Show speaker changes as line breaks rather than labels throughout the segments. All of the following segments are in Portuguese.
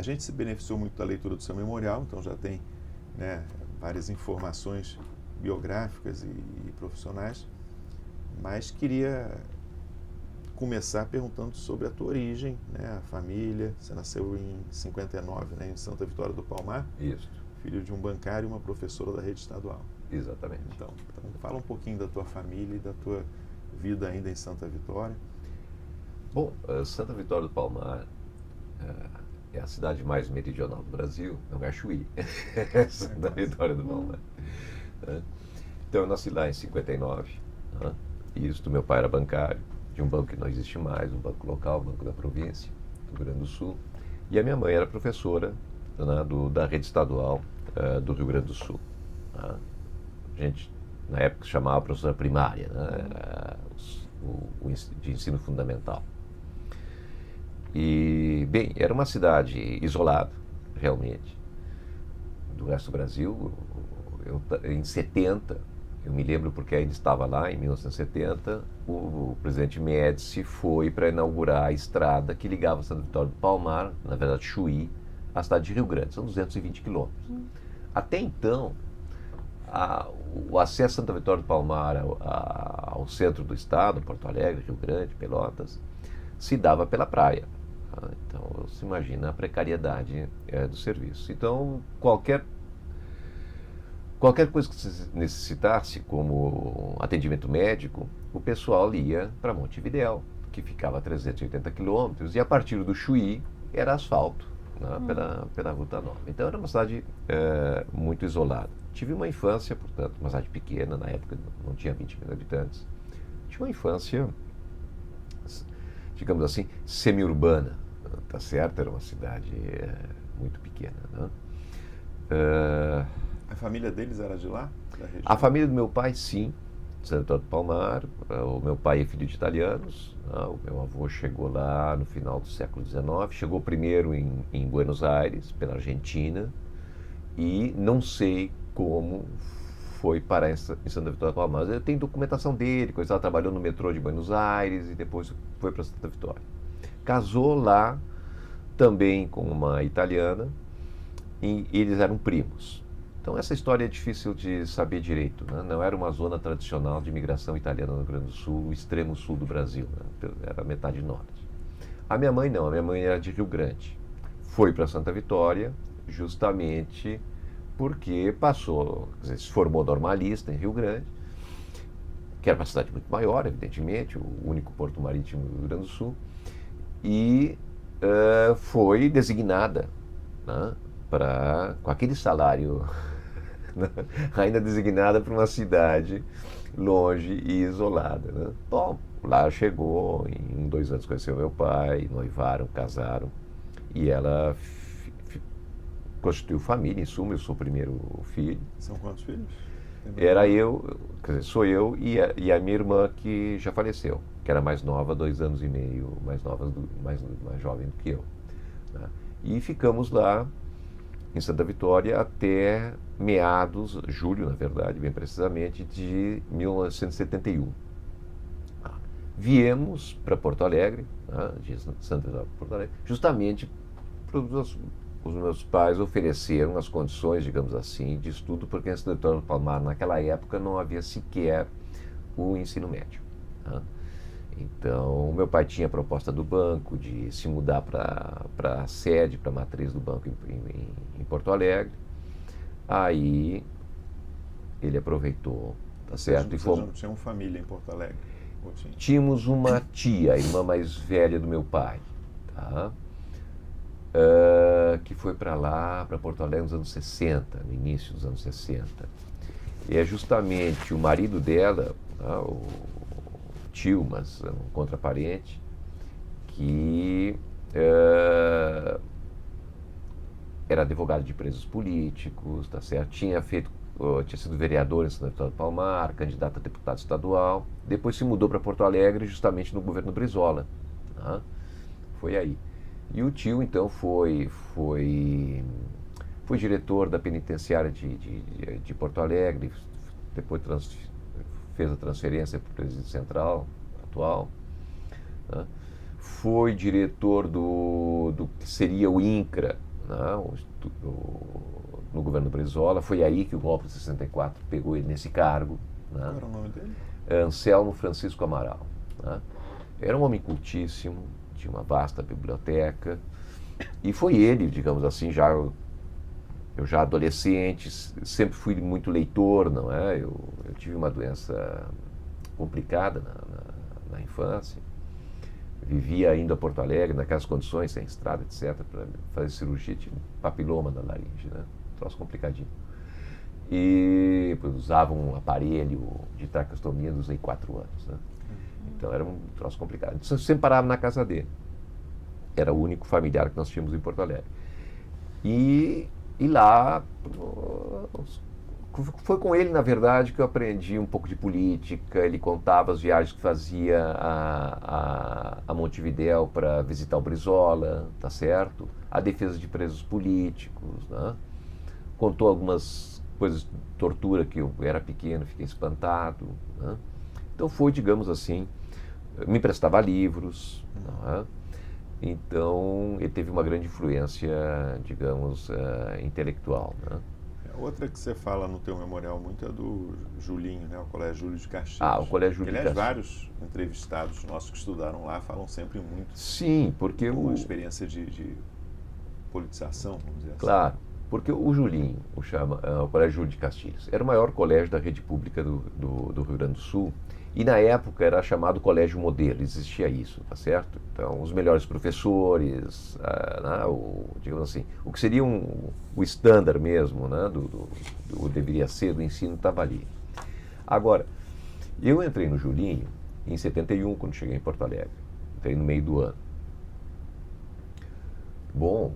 A gente se beneficiou muito da leitura do seu memorial, então já tem, né, várias informações biográficas e profissionais, mas queria começar perguntando sobre a tua origem, né, a família. Você nasceu em 59, né, em Santa Vitória do Palmar,
Isso,
filho de um bancário e uma professora da rede estadual.
exatamente.
Então fala um pouquinho da tua família e da tua vida ainda em Santa Vitória.
Bom, Santa Vitória do Palmar é a cidade mais meridional do Brasil, não é Chuí, é Santa Vitória do Palmar. Então eu nasci lá em 59, né? Isso, meu pai era bancário, de um banco que não existe mais, um banco local, Banco da Província, do Rio Grande do Sul. E a minha mãe era professora, né, da rede estadual do Rio Grande do Sul. Né? A gente, na época, chamava professora primária, né? Era de ensino fundamental. E, bem, era uma cidade isolada, realmente, do resto do Brasil. Em 70, eu me lembro porque ainda estava lá, em 1970, o presidente Médici foi para inaugurar a estrada que ligava Santa Vitória do Palmar, na verdade Chuí, à cidade de Rio Grande. São 220 quilômetros. Até então, o acesso a Santa Vitória do Palmar ao centro do estado, Porto Alegre, Rio Grande, Pelotas, se dava pela praia. Então, se imagina a precariedade do serviço. Então, qualquer coisa que se necessitasse, como atendimento médico, o pessoal ia para Montevidéu, que ficava a 380 quilômetros, e a partir do Chuí era asfalto, né, pela Ruta 9. Então era uma cidade muito isolada. Tive uma infância, portanto, uma cidade pequena, na época não tinha 20 mil habitantes. Tive uma infância, digamos assim, semi-urbana, tá certo? Era uma cidade muito pequena, né?
A família deles era de lá? Da região?
A família do meu pai, sim, de Santa Vitória do Palmar. O meu pai é filho de italianos, né? O meu avô chegou lá no final do século XIX, chegou primeiro em Buenos Aires, pela Argentina, e não sei como foi parar em Santa Vitória do Palmar. Eu tenho documentação dele, coisa, ela trabalhou no metrô de Buenos Aires e depois foi para Santa Vitória. Casou lá também com uma italiana e eles eram primos. Então essa história é difícil de saber direito, né? Não era uma zona tradicional de imigração italiana no Rio Grande do Sul, o extremo sul do Brasil, né? Era metade norte. A minha mãe não, a minha mãe era de Rio Grande. Foi para Santa Vitória justamente porque passou, quer dizer, se formou normalista em Rio Grande, que era uma cidade muito maior, evidentemente, o único porto marítimo do Rio Grande do Sul, e foi designada, né, com aquele salário ainda designada para uma cidade longe e isolada, né? Bom, lá chegou, em 2 anos conheceu meu pai, noivaram, casaram, e ela constituiu família, em suma. Eu sou o primeiro filho.
São quantos filhos?
Era eu, quer dizer, sou eu e a minha irmã, que já faleceu, que era mais nova, 2 anos e meio mais jovem do que eu, né? E ficamos lá em Santa Vitória até meados, julho, na verdade, bem precisamente, de 1971. Viemos para Porto Alegre, né, de Santa Vitória para Porto Alegre, justamente para os meus pais ofereceram as condições, digamos assim, de estudo, porque em Santa Vitória do Palmar, naquela época, não havia sequer o ensino médio, né? Então, meu pai tinha a proposta do banco de se mudar para a sede, para a matriz do banco em Porto Alegre. Aí, ele aproveitou, tá certo?
Vocês não tinham família em Porto Alegre?
Tínhamos uma tia, a irmã mais velha do meu pai, tá? Que foi para lá, para Porto Alegre nos anos 60, no início dos anos 60. E é justamente o marido dela, tá, o tio, mas um contraparente, que era advogado de presos políticos, tá certo? Tinha sido vereador em Santa Vitória do Palmar, candidato a deputado estadual. Depois se mudou para Porto Alegre, justamente no governo Brizola, tá? Foi aí. E o tio, então, foi diretor da penitenciária de Porto Alegre, depois fez a transferência para o Presídio Central atual, né? Foi diretor do que seria o INCRA, né, no governo Brizola. Foi aí que o golpe de 64 pegou ele nesse cargo. Né?
Qual era o nome dele?
Anselmo Francisco Amaral. Né? Era um homem cultíssimo, tinha uma vasta biblioteca, e foi ele, digamos assim, eu já adolescente, sempre fui muito leitor, não é? Eu tive uma doença complicada na infância, vivia indo a Porto Alegre, naquelas condições, sem estrada, etc., para fazer cirurgia, tive papiloma na laringe, né? Um troço complicadinho. E usava um aparelho de traqueostomia, usei 4 anos, né? Então era um troço complicado. Então, sempre parava na casa dele. Era o único familiar que nós tínhamos em Porto Alegre. E lá, foi com ele, na verdade, que eu aprendi um pouco de política. Ele contava as viagens que fazia a Montevidéu para visitar o Brizola, tá certo? A defesa de presos políticos, né? Contou algumas coisas de tortura que eu era pequeno, fiquei espantado, né? Então foi, digamos assim, me emprestava livros, né? Então ele teve uma grande influência, digamos, intelectual, né?
Outra que você fala no teu memorial muito é do Julinho, né? O Colégio Júlio de Castilhos.
O Colégio Júlio de
Castilhos.
Castilhos.
Vários entrevistados nossos que estudaram lá falam sempre muito.
Sim, porque
uma experiência de politização, vamos dizer
claro,
assim.
Porque o Julinho, o Colégio Júlio de Castilhos, era o maior colégio da rede pública do Rio Grande do Sul, e na época era chamado Colégio Modelo, existia isso, tá certo? Então, os melhores professores, digamos assim, o que seria o estándar mesmo, né, deveria ser do ensino, estava ali. Agora, eu entrei no Julinho em 71, quando cheguei em Porto Alegre, entrei no meio do ano. Bom,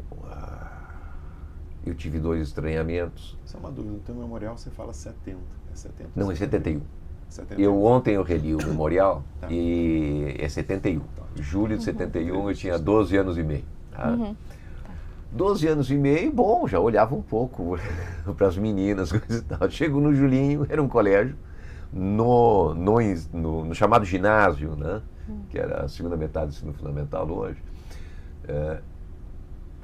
eu tive 2 estranhamentos.
Isso é uma dúvida. No teu memorial você fala 70. É 70?
Não, é 71.
71.
Ontem eu reli o memorial e é 71. Julho de 71 eu tinha 12 anos e meio. Tá? 12 anos e meio, bom, já olhava um pouco para as meninas, coisa e tal. Chego no Julinho, era um colégio no chamado ginásio, né? Que era a segunda metade do ensino fundamental hoje.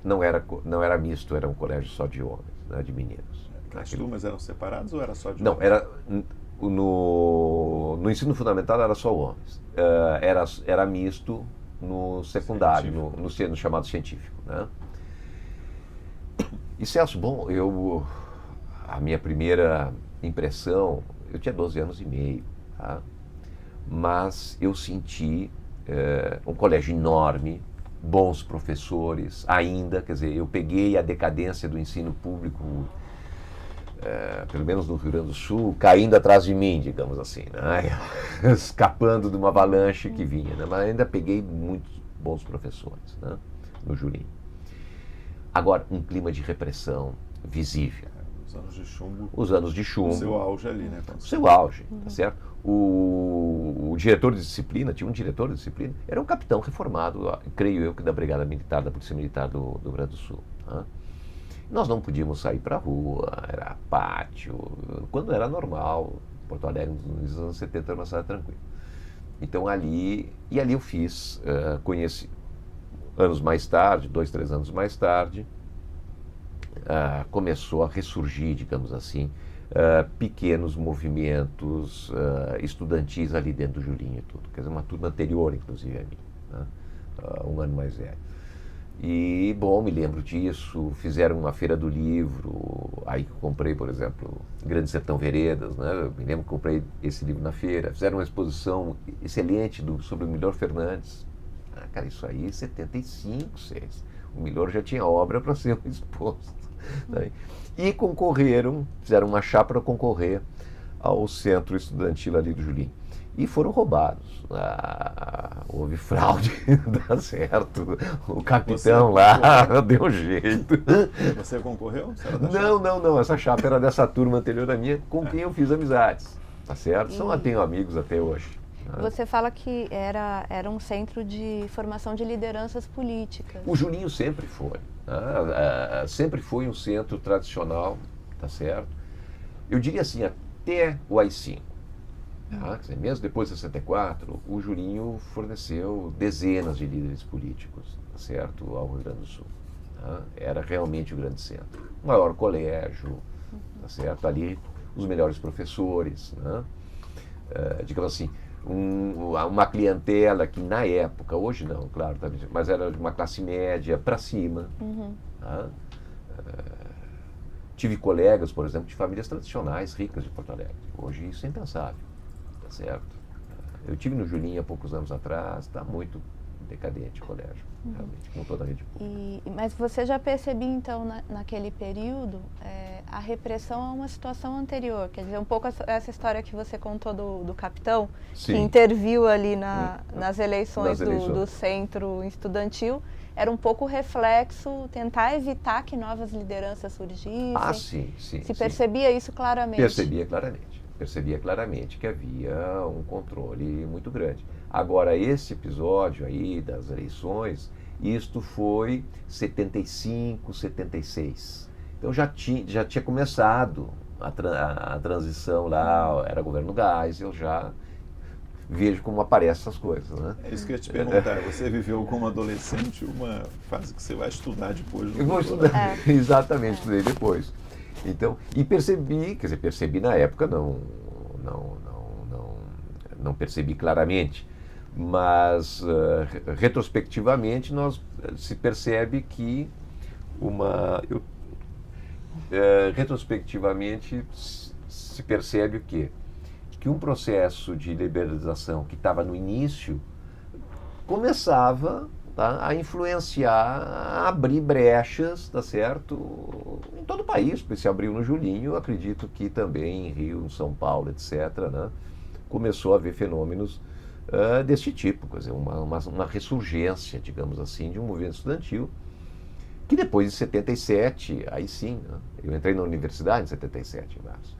Não era misto, era um colégio só de homens, né, de meninos.
As turmas eram separadas ou era só de
Não,
homens?
era no ensino fundamental era só homens. Era misto no secundário, no chamado científico, né? E Celso, bom, a minha primeira impressão, eu tinha 12 anos e meio, tá? Mas eu senti um colégio enorme, bons professores ainda, quer dizer, eu peguei a decadência do ensino público, pelo menos no Rio Grande do Sul, caindo atrás de mim, digamos assim, né? Escapando de uma avalanche que vinha, né? Mas ainda peguei muitos bons professores, né? No Julinho. Agora, um clima de repressão visível.
Os anos de chumbo.
Os anos de chumbo.
O seu auge ali, né?
O seu auge, tá certo? O diretor de disciplina, tinha um diretor de disciplina, era um capitão reformado, creio eu, que da Brigada Militar, da Polícia Militar do Rio Grande do Sul. Tá? Nós não podíamos sair para a rua, era pátio, quando era normal. Porto Alegre, nos anos 70, era uma cidade tranquila. Então ali eu fiz, conheci, anos mais tarde, 2, 3 anos mais tarde, começou a ressurgir, digamos assim, pequenos movimentos estudantis ali dentro do Julinho e tudo. Quer dizer, uma turma anterior, inclusive, a mim, né? 1 ano mais velho. E, bom, me lembro disso, fizeram uma feira do livro, aí que eu comprei, por exemplo, Grande Sertão Veredas, né? Eu me lembro que comprei esse livro na feira. Fizeram uma exposição excelente sobre o Milor Fernandes. Cara, isso aí em 75, 6. O Milor já tinha obra para ser exposto. Né? E fizeram uma chapa para concorrer ao centro estudantil ali do Julinho. E foram roubados. Houve fraude, dá certo. O capitão lá deu jeito.
Você concorreu?
Não. Essa chapa era dessa turma anterior à minha, com quem eu fiz amizades. Tá certo? Tenho amigos até hoje.
Você fala que era um centro de formação de lideranças políticas.
O Julinho sempre foi. Sempre foi um centro tradicional, tá certo? Eu diria assim, até o AI-5. Quer dizer, mesmo depois de 64, o Julinho forneceu dezenas de líderes políticos, tá certo, ao Rio Grande do Sul. Tá? Era realmente o grande centro. O maior colégio, tá certo? Ali os melhores professores, né? Digamos assim, uma clientela que na época, hoje não, claro, mas era de uma classe média para cima. Tá? Tive colegas, por exemplo, de famílias tradicionais, ricas de Porto Alegre. Hoje isso é impensável, tá certo? Eu tive no Julinho há poucos anos atrás, está muito decadente o colégio, realmente, com toda a rede pública.
Mas você já percebia, então, naquele período, a repressão a uma situação anterior? Quer dizer, um pouco essa história que você contou do capitão,
Sim.
que interviu ali nas eleições
Nas
do centro estudantil, era um pouco reflexo, tentar evitar que novas lideranças surgissem?
Ah, sim, sim.
Se percebia isso claramente?
Percebia claramente que havia um controle muito grande. Agora, esse episódio aí das eleições, isto foi 75, 76. Então já tinha começado a transição lá, era governo Geisel, já vejo como aparecem essas coisas, né?
É isso que eu ia te perguntar. Você viveu como adolescente uma fase que você vai estudar depois?
Eu vou estudar, exatamente, estudei depois. Então, e percebi na época, não percebi claramente, mas retrospectivamente se percebe que retrospectivamente se percebe o quê? Que um processo de liberalização que estava no início começava, tá, a influenciar, a abrir brechas, tá certo, em todo o país, porque se abriu no Julinho, eu acredito que também em Rio, em São Paulo, etc., né, começou a haver fenômenos deste tipo, quer dizer, uma ressurgência, digamos assim, de um movimento estudantil, que depois de 77, aí sim, né, eu entrei na universidade em 77, em março,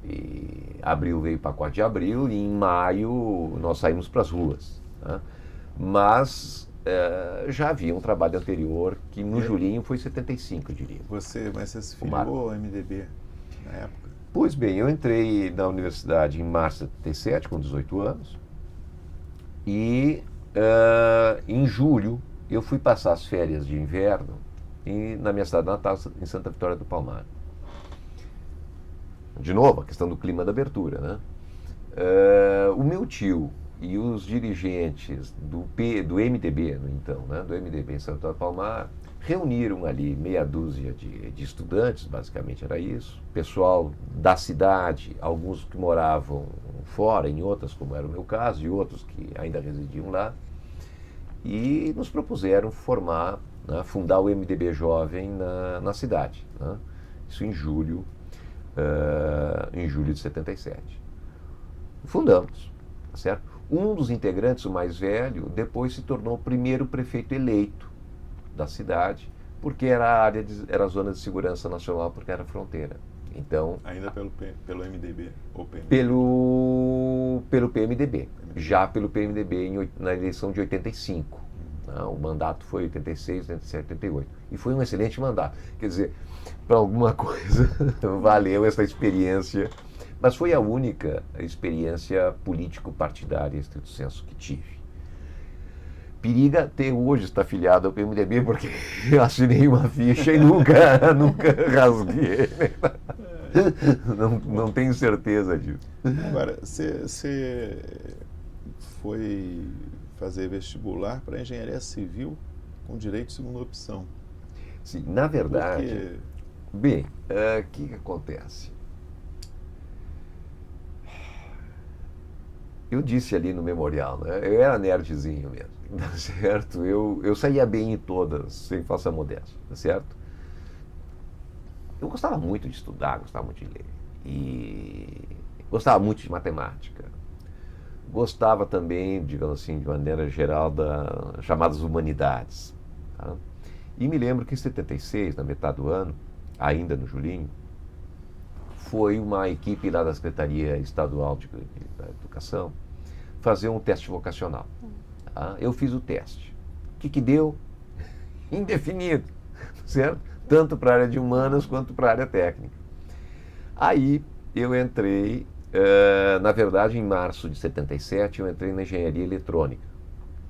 e abril veio o pacote de abril, e em maio nós saímos para as ruas, né? Mas já havia um trabalho anterior que no Julinho foi 75, eu diria.
Mas você se filiou ao MDB na época?
Pois bem, eu entrei na universidade em março de 77, com 18 anos, e em julho eu fui passar as férias de inverno na minha cidade natal, em Santa Vitória do Palmar. De novo, a questão do clima da abertura, né? O meu tio e os dirigentes do MDB, no então, né, do MDB em Santa Vitória do Palmar, reuniram ali meia dúzia de estudantes, basicamente era isso, pessoal da cidade, alguns que moravam fora, em outras, como era o meu caso, e outros que ainda residiam lá, e nos propuseram fundar o MDB Jovem na cidade, né? Isso em julho de 77. Fundamos, tá certo? Um dos integrantes, o mais velho, depois se tornou o primeiro prefeito eleito da cidade, porque era a zona de segurança nacional, porque era fronteira. Então, ainda
pelo MDB ou PMDB?
Pelo PMDB. Já pelo PMDB na eleição de 85. O mandato foi 86, 87, 88. E foi um excelente mandato. Quer dizer, para alguma coisa valeu essa experiência. Mas foi a única experiência político-partidária, estrito senso, que tive. Periga até hoje estar filiado ao PMDB, porque eu assinei uma ficha e nunca rasguei. Não tenho certeza disso.
Agora, você foi fazer vestibular para engenharia civil com direito de segunda opção.
Sim, na verdade... Bem, o que acontece? Eu disse ali no memorial, né? Eu era nerdzinho mesmo, tá certo? Eu saía bem em todas, sem falsa modéstia, tá certo? Eu gostava muito de estudar, gostava muito de ler. E gostava muito de matemática. Gostava também, digamos assim, de maneira geral, das chamadas humanidades. Tá? E me lembro que em 76, na metade do ano, ainda no Julinho, foi uma equipe lá da Secretaria Estadual da Educação fazer um teste vocacional. Tá? Eu fiz o teste. O que deu? Indefinido, certo? Tanto para a área de humanas quanto para a área técnica. Aí eu entrei, na verdade, em março de 77, eu entrei na engenharia eletrônica,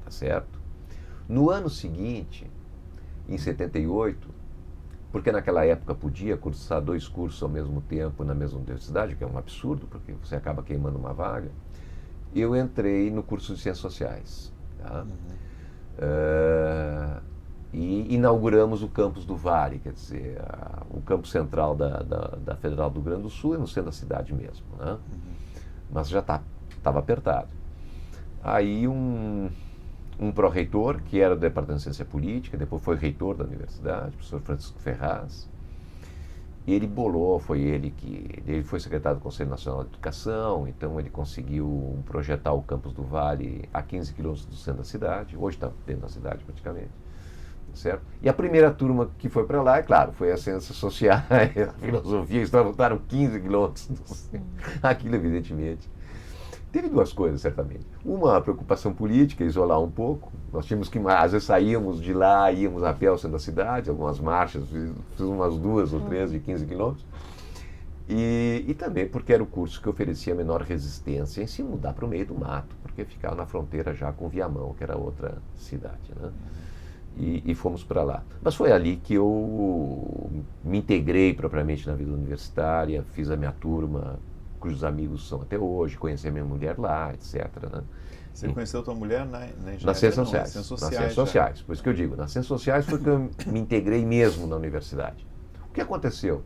tá certo? No ano seguinte, em 78, porque naquela época podia cursar 2 cursos ao mesmo tempo na mesma universidade, que é um absurdo, porque você acaba queimando uma vaga. Eu entrei no curso de Ciências Sociais. Tá? E inauguramos o campus do Vale, quer dizer, o campus central da Federal do Rio Grande do Sul é no centro da cidade mesmo, né? Mas já estava apertado. Aí um pró-reitor, que era do Departamento de Ciência Política, depois foi reitor da universidade, o professor Francisco Ferraz, e ele bolou, ele foi secretário do Conselho Nacional de Educação, então ele conseguiu projetar o campus do Vale a 15 quilômetros do centro da cidade, hoje está dentro da cidade praticamente, certo? E a primeira turma que foi para lá, é claro, foi as Ciências Sociais, a Filosofia, eles voltaram 15 quilômetros do centro, aquilo evidentemente. Teve 2 coisas, certamente. Uma, a preocupação política, isolar um pouco. Nós tínhamos que, às vezes, saíamos de lá, íamos a pé ao centro da cidade, algumas marchas, fiz umas 2 ou 3 de 15 quilômetros. E também porque era o curso que oferecia menor resistência em se mudar para o meio do mato, porque ficava na fronteira já com Viamão, que era outra cidade, né? E fomos para lá. Mas foi ali que eu me integrei propriamente na vida universitária, fiz a minha turma, cujos amigos são até hoje, conheci a minha mulher lá, etc. Né?
Você conheceu a tua mulher na engenharia?
Nas Ciências Sociais.
Nas Ciências
Nas Ciências Sociais. Por isso que eu digo, nas Ciências Sociais foi que eu me integrei mesmo na universidade. O que aconteceu?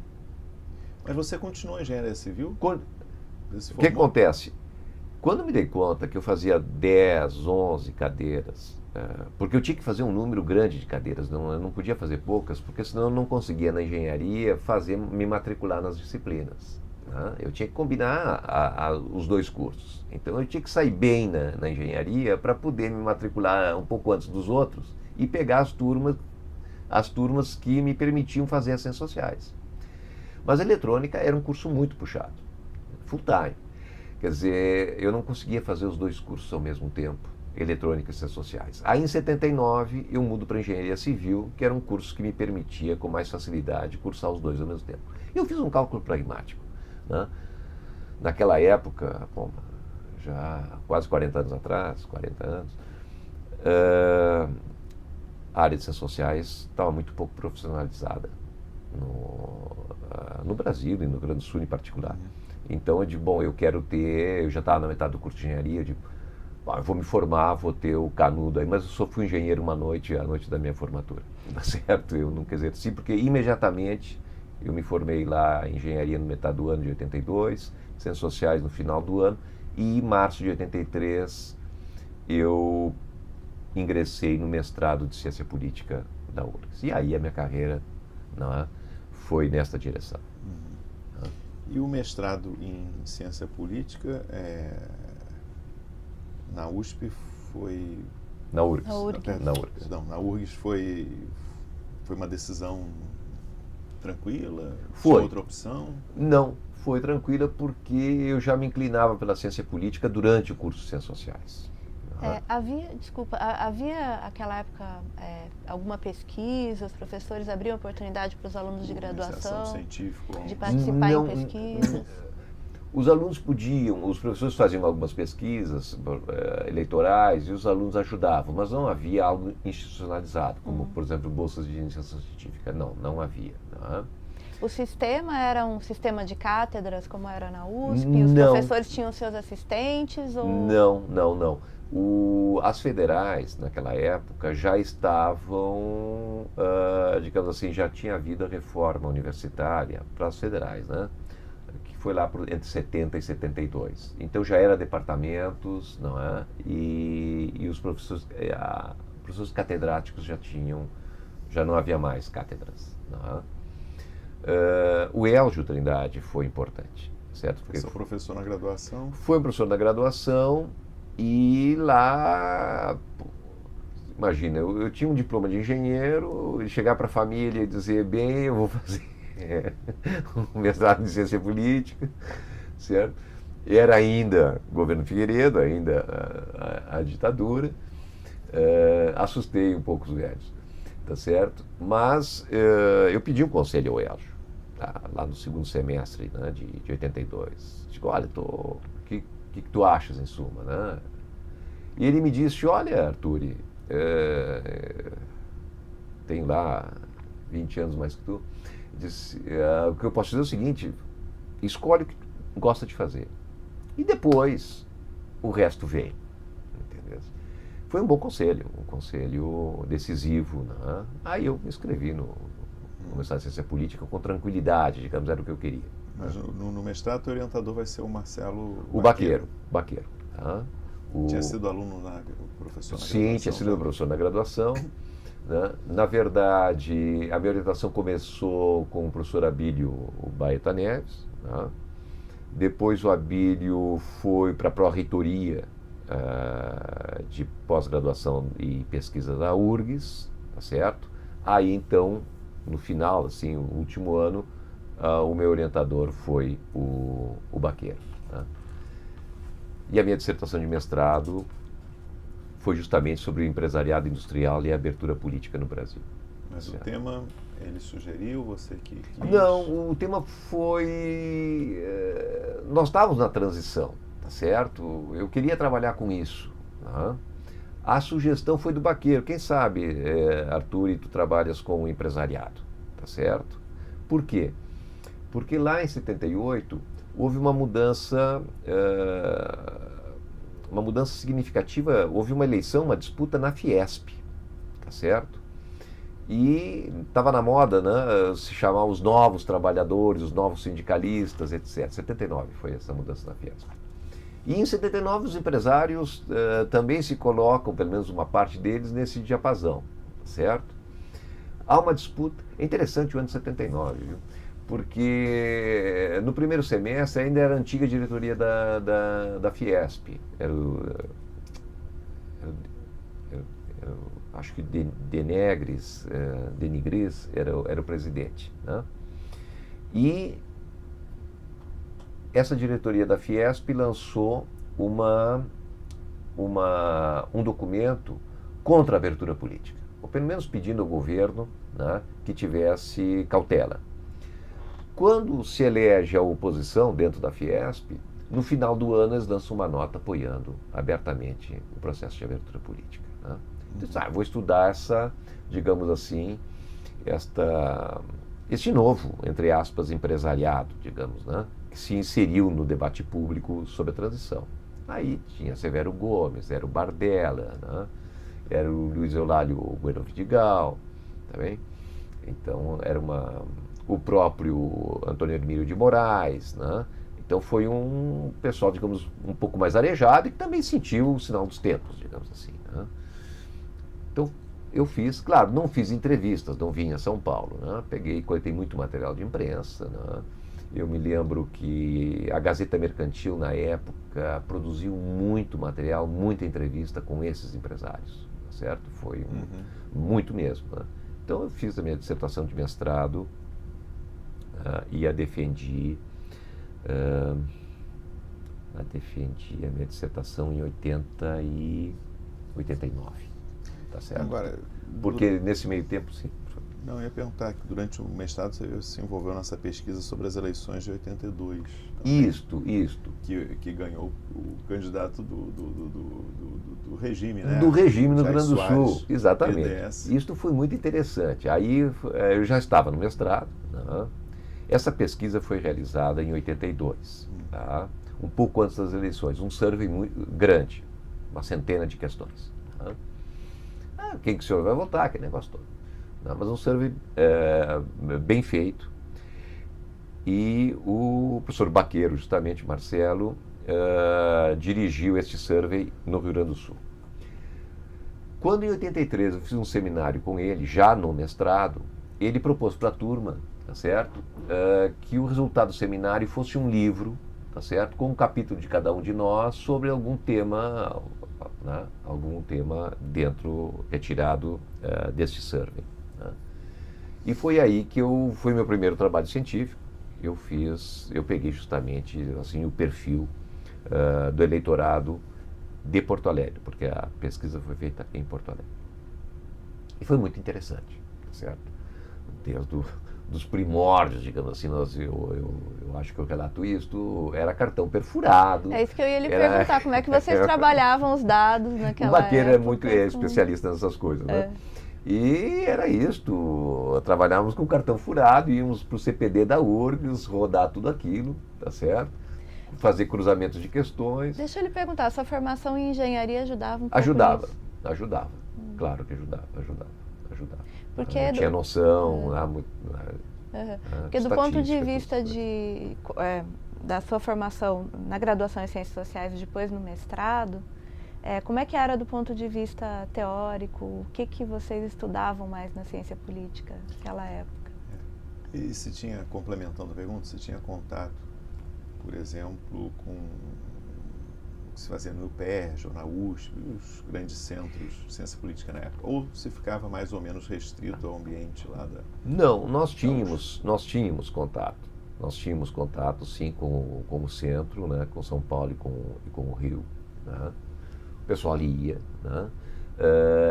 Mas você continuou em engenharia civil?
O que acontece? Quando me dei conta que eu fazia 10, 11 cadeiras, porque eu tinha que fazer um número grande de cadeiras, eu não podia fazer poucas, porque senão eu não conseguia na engenharia me matricular nas disciplinas. Eu tinha que combinar os 2 cursos. Então eu tinha que sair bem na engenharia para poder me matricular um pouco antes dos outros e pegar as turmas que me permitiam fazer as Ciências Sociais. Mas a eletrônica era um curso muito puxado, full time. Quer dizer, eu não conseguia fazer os 2 cursos ao mesmo tempo, eletrônica e Ciências Sociais. Aí em 79 eu mudo para Engenharia Civil, que era um curso que me permitia com mais facilidade cursar os 2 ao mesmo tempo. E eu fiz um cálculo pragmático. Né? Naquela época, bom, já quase 40 anos atrás, 40 anos, a área de Ciências Sociais estava muito pouco profissionalizada no Brasil e no Rio Grande do Sul em particular. Então eu digo, bom, eu já estava na metade do curso de engenharia, eu digo, eu vou me formar, vou ter o canudo aí, mas eu só fui engenheiro a noite da minha formatura, tá certo? Eu nunca exerci, porque imediatamente eu me formei lá em engenharia no metade do ano de 82, Ciências Sociais no final do ano, e em março de 83 eu ingressei no mestrado de Ciência Política da URGS. E aí a minha carreira foi nesta direção.
E o mestrado em Ciência Política na USP foi...
Na URGS.
Perdão, na URGS foi uma decisão tranquila?
Foi.
Tinha outra opção?
Não, foi tranquila porque eu já me inclinava pela ciência política durante o curso de Ciências Sociais.
Havia naquela época alguma pesquisa, os professores abriam oportunidade para os alunos de graduação de participar em pesquisas?
Os alunos podiam, os professores faziam algumas pesquisas eleitorais e os alunos ajudavam, mas não havia algo institucionalizado, como, por exemplo, bolsas de iniciação científica. Não havia.
O sistema era um sistema de cátedras, como era na USP? Os professores tinham seus assistentes? Ou...
Não. As federais, naquela época, já estavam, digamos assim, já tinha havido a reforma universitária para as federais, né? Que foi lá entre 70 e 72. Então já era departamentos, não é? E os professores catedráticos já não havia mais cátedras, não é? O Elgio Trindade foi importante, certo?
Porque foi professor na graduação?
Foi professor na graduação e lá, imagina, eu tinha um diploma de engenheiro, chegar para a família e dizer, bem, eu vou fazer um mestrado em ciência política, certo? Era ainda governo Figueiredo, ainda a ditadura, assustei um pouco os velhos, tá certo? Mas eu pedi um conselho ao Elgio, lá no segundo semestre, né, de 82. Digo, olha, o que tu achas, em suma, né? E ele me disse, olha, Arthur, tenho lá 20 anos mais que tu, disse, o que eu posso dizer é o seguinte, escolhe o que tu gosta de fazer. E depois, o resto vem. Entendeu? Foi um bom conselho, um conselho decisivo. Né? Aí eu me inscrevi no mestrado em ciência política com tranquilidade, digamos, era o que eu queria.
Mas no mestrado, o orientador vai ser o Marcelo
O Baqueiro. Tá?
Tinha sido aluno professor na
Sim,
graduação,
tinha sido professor na graduação. Né? Na verdade, a minha orientação começou com o professor Abílio Baeta Neves. Né? Depois o Abílio foi para a pró-reitoria de pós-graduação e pesquisa da URGS, tá certo? Aí então, no final, assim, o último ano, o meu orientador foi o Baqueiro. Né? E a minha dissertação de mestrado foi justamente sobre o empresariado industrial e a abertura política no Brasil.
Mas
certo?
O tema, ele sugeriu, você que quis?
Não, o tema foi... nós estávamos na transição, tá certo? Eu queria trabalhar com isso. Tá? A sugestão foi do Baqueiro. Quem sabe, Arthur, e tu trabalhas com o empresariado, tá certo? Por quê? Porque lá em 78 houve uma mudança significativa, houve uma eleição, uma disputa na Fiesp, tá certo? E estava na moda, né, se chamar os novos trabalhadores, os novos sindicalistas, etc. 79 foi essa mudança na Fiesp. E em 79 os empresários também se colocam, pelo menos uma parte deles, nesse diapasão, tá certo? Há uma disputa, é interessante o ano de 79, viu? Porque no primeiro semestre ainda era a antiga diretoria da Fiesp, acho que Denigris era o presidente. Né? E essa diretoria da Fiesp lançou um documento contra a abertura política, ou pelo menos pedindo ao governo, né, que tivesse cautela. Quando se elege a oposição dentro da Fiesp, no final do ano eles lançam uma nota apoiando abertamente o processo de abertura política. Né? Então, vou estudar digamos assim, este novo, entre aspas, empresariado, digamos, né? Que se inseriu no debate público sobre a transição. Aí tinha Severo Gomes, era o Bardella, né? Era o Luiz Eulálio Bueno Vidigal, tá bem? Então era o próprio Antônio Hermílio de Moraes, né? Então foi um pessoal, digamos, um pouco mais arejado e que também sentiu o sinal dos tempos, digamos assim. Né? Então eu fiz, claro, não fiz entrevistas, não vim a São Paulo, né? Coletei muito material de imprensa, né? Eu me lembro que a Gazeta Mercantil, na época, produziu muito material, muita entrevista com esses empresários, certo? Foi muito mesmo. Né? Então eu fiz a minha dissertação de mestrado e a defendi a minha dissertação em 89, tá certo?
Agora,
porque nesse meio tempo, sim.
Não, eu ia perguntar que durante o mestrado você se envolveu nessa pesquisa sobre as eleições de 82. Também,
Isto.
Que ganhou o candidato do regime, né?
Do regime no Rio
Jair
Grande do
Soares,
Sul, exatamente.
PDS.
Isto foi muito interessante. Aí eu já estava no mestrado. Né? Essa pesquisa foi realizada em 82, tá? Um pouco antes das eleições. Um survey muito grande, uma centena de questões. Tá? Quem que o senhor vai votar? Aquele negócio todo. Mas um survey bem feito. E o professor Baqueiro, justamente, Marcelo, dirigiu este survey no Rio Grande do Sul. Quando em 83 eu fiz um seminário com ele, já no mestrado, ele propôs para a turma, tá certo? Que o resultado do seminário fosse um livro, tá certo? Com um capítulo de cada um de nós sobre algum tema, né? Algum tema retirado deste survey. Né? E foi aí que foi meu primeiro trabalho científico. Eu peguei justamente assim o perfil do eleitorado de Porto Alegre, porque a pesquisa foi feita em Porto Alegre. E foi muito interessante, tá certo? Desde dos primórdios, digamos assim, eu acho que eu relato isso, era cartão perfurado.
É isso que eu ia lhe perguntar, como é que vocês trabalhavam os dados naquela época?
O Baqueiro é muito especialista nessas coisas, né? E era isto, trabalhávamos com cartão furado, íamos para o CPD da URGS, rodar tudo aquilo, tá certo? Fazer cruzamentos de questões.
Deixa eu lhe perguntar, a sua formação em engenharia ajudava um pouco
Ajudava,
nisso?
ajudava. Claro que ajudava.
Porque
Eu tinha noção,
Porque do ponto de vista
tudo.
da sua formação na graduação em Ciências Sociais e depois no mestrado, como é que era do ponto de vista teórico? O que vocês estudavam mais na ciência política naquela época?
E se tinha, complementando a pergunta, se tinha contato, por exemplo, com o que se fazia no UPERJ ou na USP, os grandes centros de ciência política na época, ou se ficava mais ou menos restrito ao ambiente lá da...
Não, nós tínhamos contato. Nós tínhamos contato, sim, com o centro, né, com São Paulo e com o Rio. Né? O pessoal ia. Né?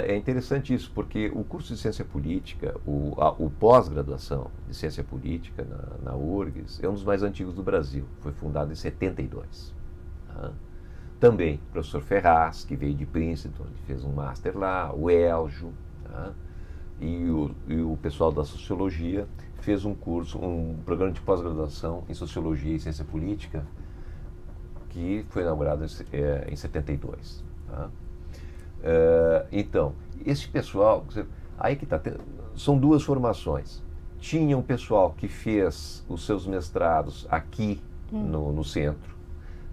É interessante isso, porque o curso de Ciência Política, o pós-graduação de Ciência Política na URGS, é um dos mais antigos do Brasil. Foi fundado em 72. Né? Também o professor Ferraz, que veio de Princeton, ele fez um master lá, o Eljo, né? e o pessoal da Sociologia fez um programa de pós-graduação em Sociologia e Ciência Política, que foi inaugurado em 72. Tá? Então, esse pessoal, aí que tá, são duas formações. Tinha um pessoal que fez os seus mestrados aqui no centro.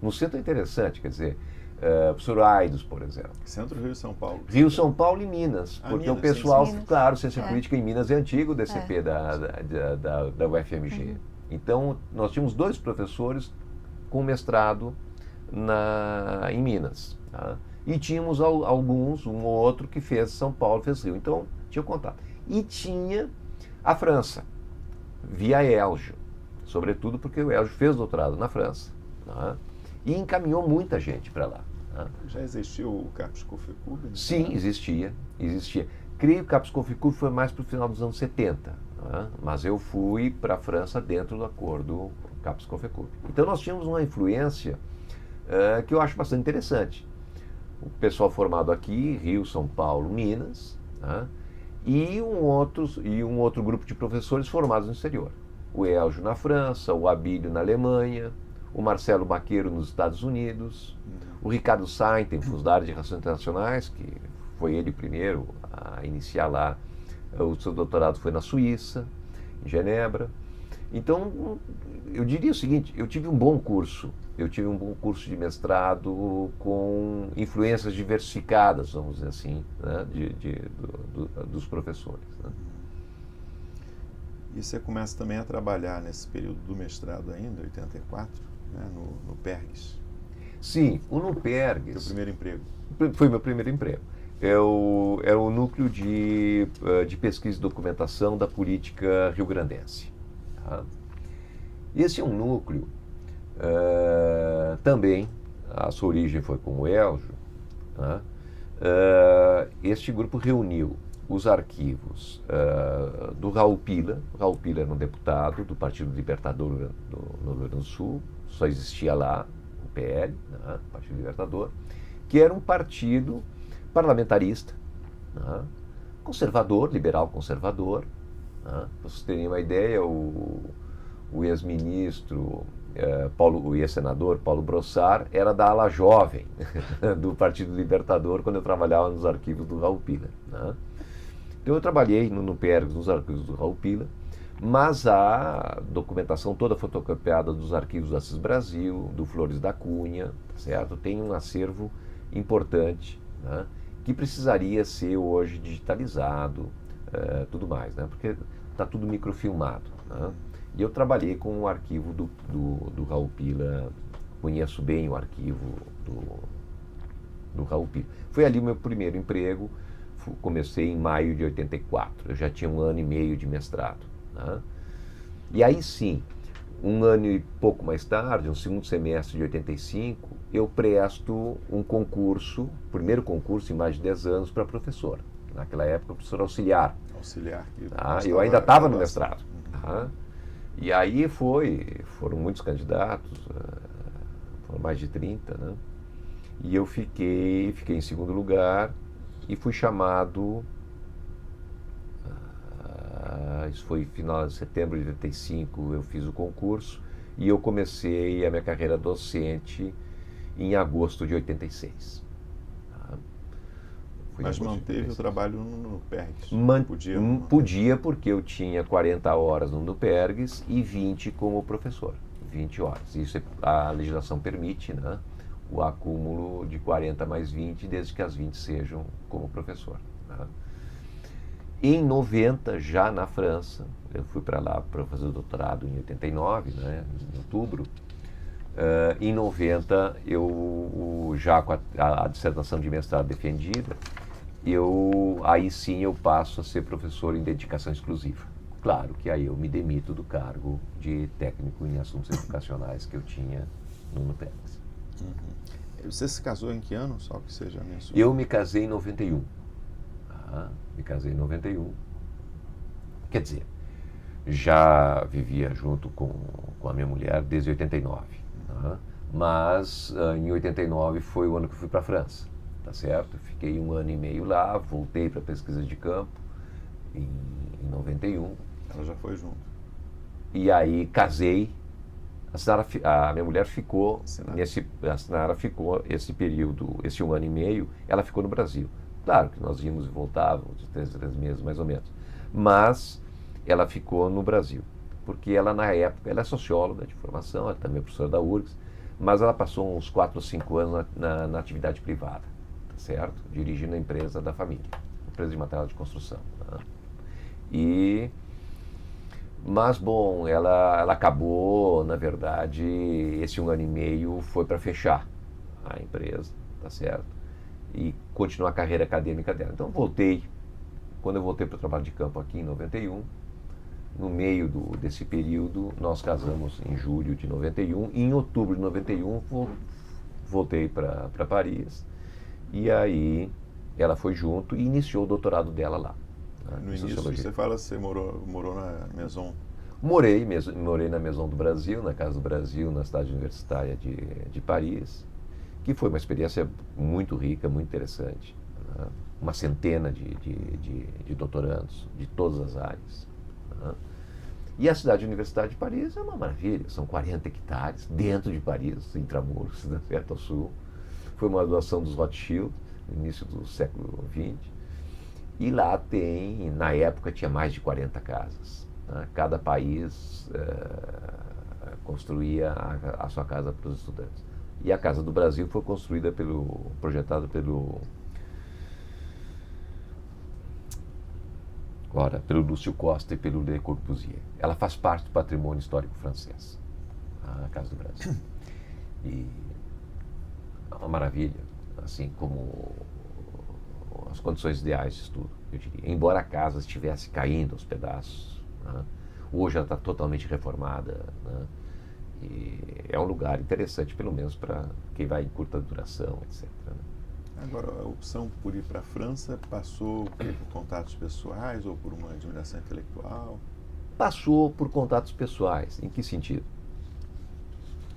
No centro é interessante, quer dizer, o professor Aidos, por exemplo.
Centro Rio e São Paulo.
Rio, São Paulo e Minas, porque
Minas,
o pessoal,
sim.
claro, Ciência Política em Minas é antigo, o DCP da UFMG. Então, nós tínhamos 2 professores com mestrado em Minas. Tá? E tínhamos alguns, um ou outro, que fez São Paulo, fez Rio. Então, tinha contato. E tinha a França, via Eljo, sobretudo porque o Eljo fez doutorado na França. Tá? E encaminhou muita gente para lá. Tá?
Já existiu o CAPES COFECUB?
Sim, existia. Creio que o CAPES COFECUB foi mais para o final dos anos 70, tá? Mas eu fui para a França dentro do acordo CAPES COFECUB. Então nós tínhamos uma influência que eu acho bastante interessante. O pessoal formado aqui, Rio, São Paulo, Minas, tá? e um outro grupo de professores formados no exterior. O Eljo na França, o Abílio na Alemanha, o Marcelo Baqueiro nos Estados Unidos, o Ricardo Sainten, da área de Relações Internacionais, que foi ele primeiro a iniciar lá, o seu doutorado foi na Suíça, em Genebra. Então, eu diria o seguinte, eu tive um bom curso de mestrado com influências diversificadas, vamos dizer assim, né, dos professores. Né?
E você começa também a trabalhar nesse período do mestrado ainda, 84, né, no PERGS.
Sim, o NUPERGS...
Seu primeiro emprego.
Foi meu primeiro emprego. É o núcleo de pesquisa e documentação da política rio-grandense. Tá? Esse é um núcleo, também, a sua origem foi com o Eljo. Tá? Este grupo reuniu os arquivos do Raul Pila. O Raul Pila era um deputado do Partido Libertador no Rio Grande do Sul, só existia lá o PL, né, Partido Libertador, que era um partido parlamentarista, né, conservador, liberal conservador. Né, para vocês terem uma ideia, o ex-ministro, o ex-senador Paulo Brossard era da ala jovem do Partido Libertador quando eu trabalhava nos arquivos do Raul Pila. Né. Então eu trabalhei no PERGS, nos arquivos do Raul Pila, mas a documentação toda fotocopiada dos arquivos do Assis Brasil, do Flores da Cunha, certo? Tem um acervo importante, né, que precisaria ser hoje digitalizado, tudo mais, né, porque está tudo microfilmado. Né? E eu trabalhei com o arquivo do Raul Pila, conheço bem o arquivo do Raul Pila. Foi ali o meu primeiro emprego. Comecei em maio de 84, eu já tinha 1 ano e meio de mestrado. Né? E aí sim, 1 ano e pouco mais tarde, no segundo semestre de 85, eu presto um concurso, primeiro concurso em mais de 10 anos para professor. Naquela época, professor auxiliar.
Auxiliar.
Tá? Eu ainda estava no mestrado. Tá? E aí foram muitos candidatos, foram mais de 30, né? E eu fiquei em segundo lugar, e fui chamado Isso foi final de setembro de 85, eu fiz o concurso e eu comecei a minha carreira docente em agosto de 86. Tá?
Mas manteve o trabalho no PERGS? Podia?
Podia, porque eu tinha 40 horas no NUPERGS e 20 como professor, 20 horas. Isso a legislação permite, né? O acúmulo de 40 mais 20, desde que as 20 sejam como professor. Tá? Em 90, já na França, eu fui para lá para fazer o doutorado em 89, né, em outubro. Em 90, eu já com a dissertação de mestrado defendida, aí sim eu passo a ser professor em dedicação exclusiva. Claro que aí eu me demito do cargo de técnico em assuntos educacionais que eu tinha no NUPERGS.
Você se casou em que ano, só que seja mencionado?
Eu me casei em 91. Me casei em 91. Quer dizer, já vivia junto com a minha mulher desde 89. Mas em 89 foi o ano que eu fui para a França, tá certo? Fiquei 1 ano e meio lá, voltei para pesquisa de campo em 91.
Ela já foi junto.
E aí casei. A minha mulher ficou, a Sinara ficou esse período, esse 1 ano e meio, ela ficou no Brasil. Claro que nós íamos e voltávamos de 3 meses mais ou menos, mas ela ficou no Brasil, porque ela na época, ela é socióloga de formação, ela também é professora da URGS, mas ela passou uns 4 ou 5 anos na atividade privada, tá certo? Dirigindo a empresa da família, empresa de material de construção. Né? Mas, bom, ela acabou, na verdade, esse 1 ano e meio foi para fechar a empresa, tá certo? E continuar a carreira acadêmica dela. Então, quando eu voltei para o trabalho de campo aqui em 91, no meio desse período, nós casamos em julho de 91, e em outubro de 91 voltei para Paris, e aí ela foi junto e iniciou o doutorado dela lá.
No início, você fala que você morou na Maison?
Morei na Maison do Brasil, na Casa do Brasil, na cidade universitária de Paris, que foi uma experiência muito rica, muito interessante. Né? Uma centena de doutorandos de todas as áreas. Né? E a cidade universitária de Paris é uma maravilha, são 40 hectares dentro de Paris, intramuros, né, perto ao sul. Foi uma doação dos Rothschild, no início do século XX. E lá na época tinha mais de 40 casas. Né? Cada país construía a sua casa para os estudantes. E a Casa do Brasil foi projetada pelo Lúcio Costa e pelo Le Corbusier. Ela faz parte do patrimônio histórico francês, a Casa do Brasil. E é uma maravilha, assim como as condições ideais de estudo, eu diria. Embora a casa estivesse caindo aos pedaços, né? Hoje ela está totalmente reformada, né? E é um lugar interessante, pelo menos para quem vai em curta duração, etc. Né?
Agora, a opção por ir para a França passou por contatos pessoais ou por uma admiração intelectual?
Passou por contatos pessoais. Em que sentido?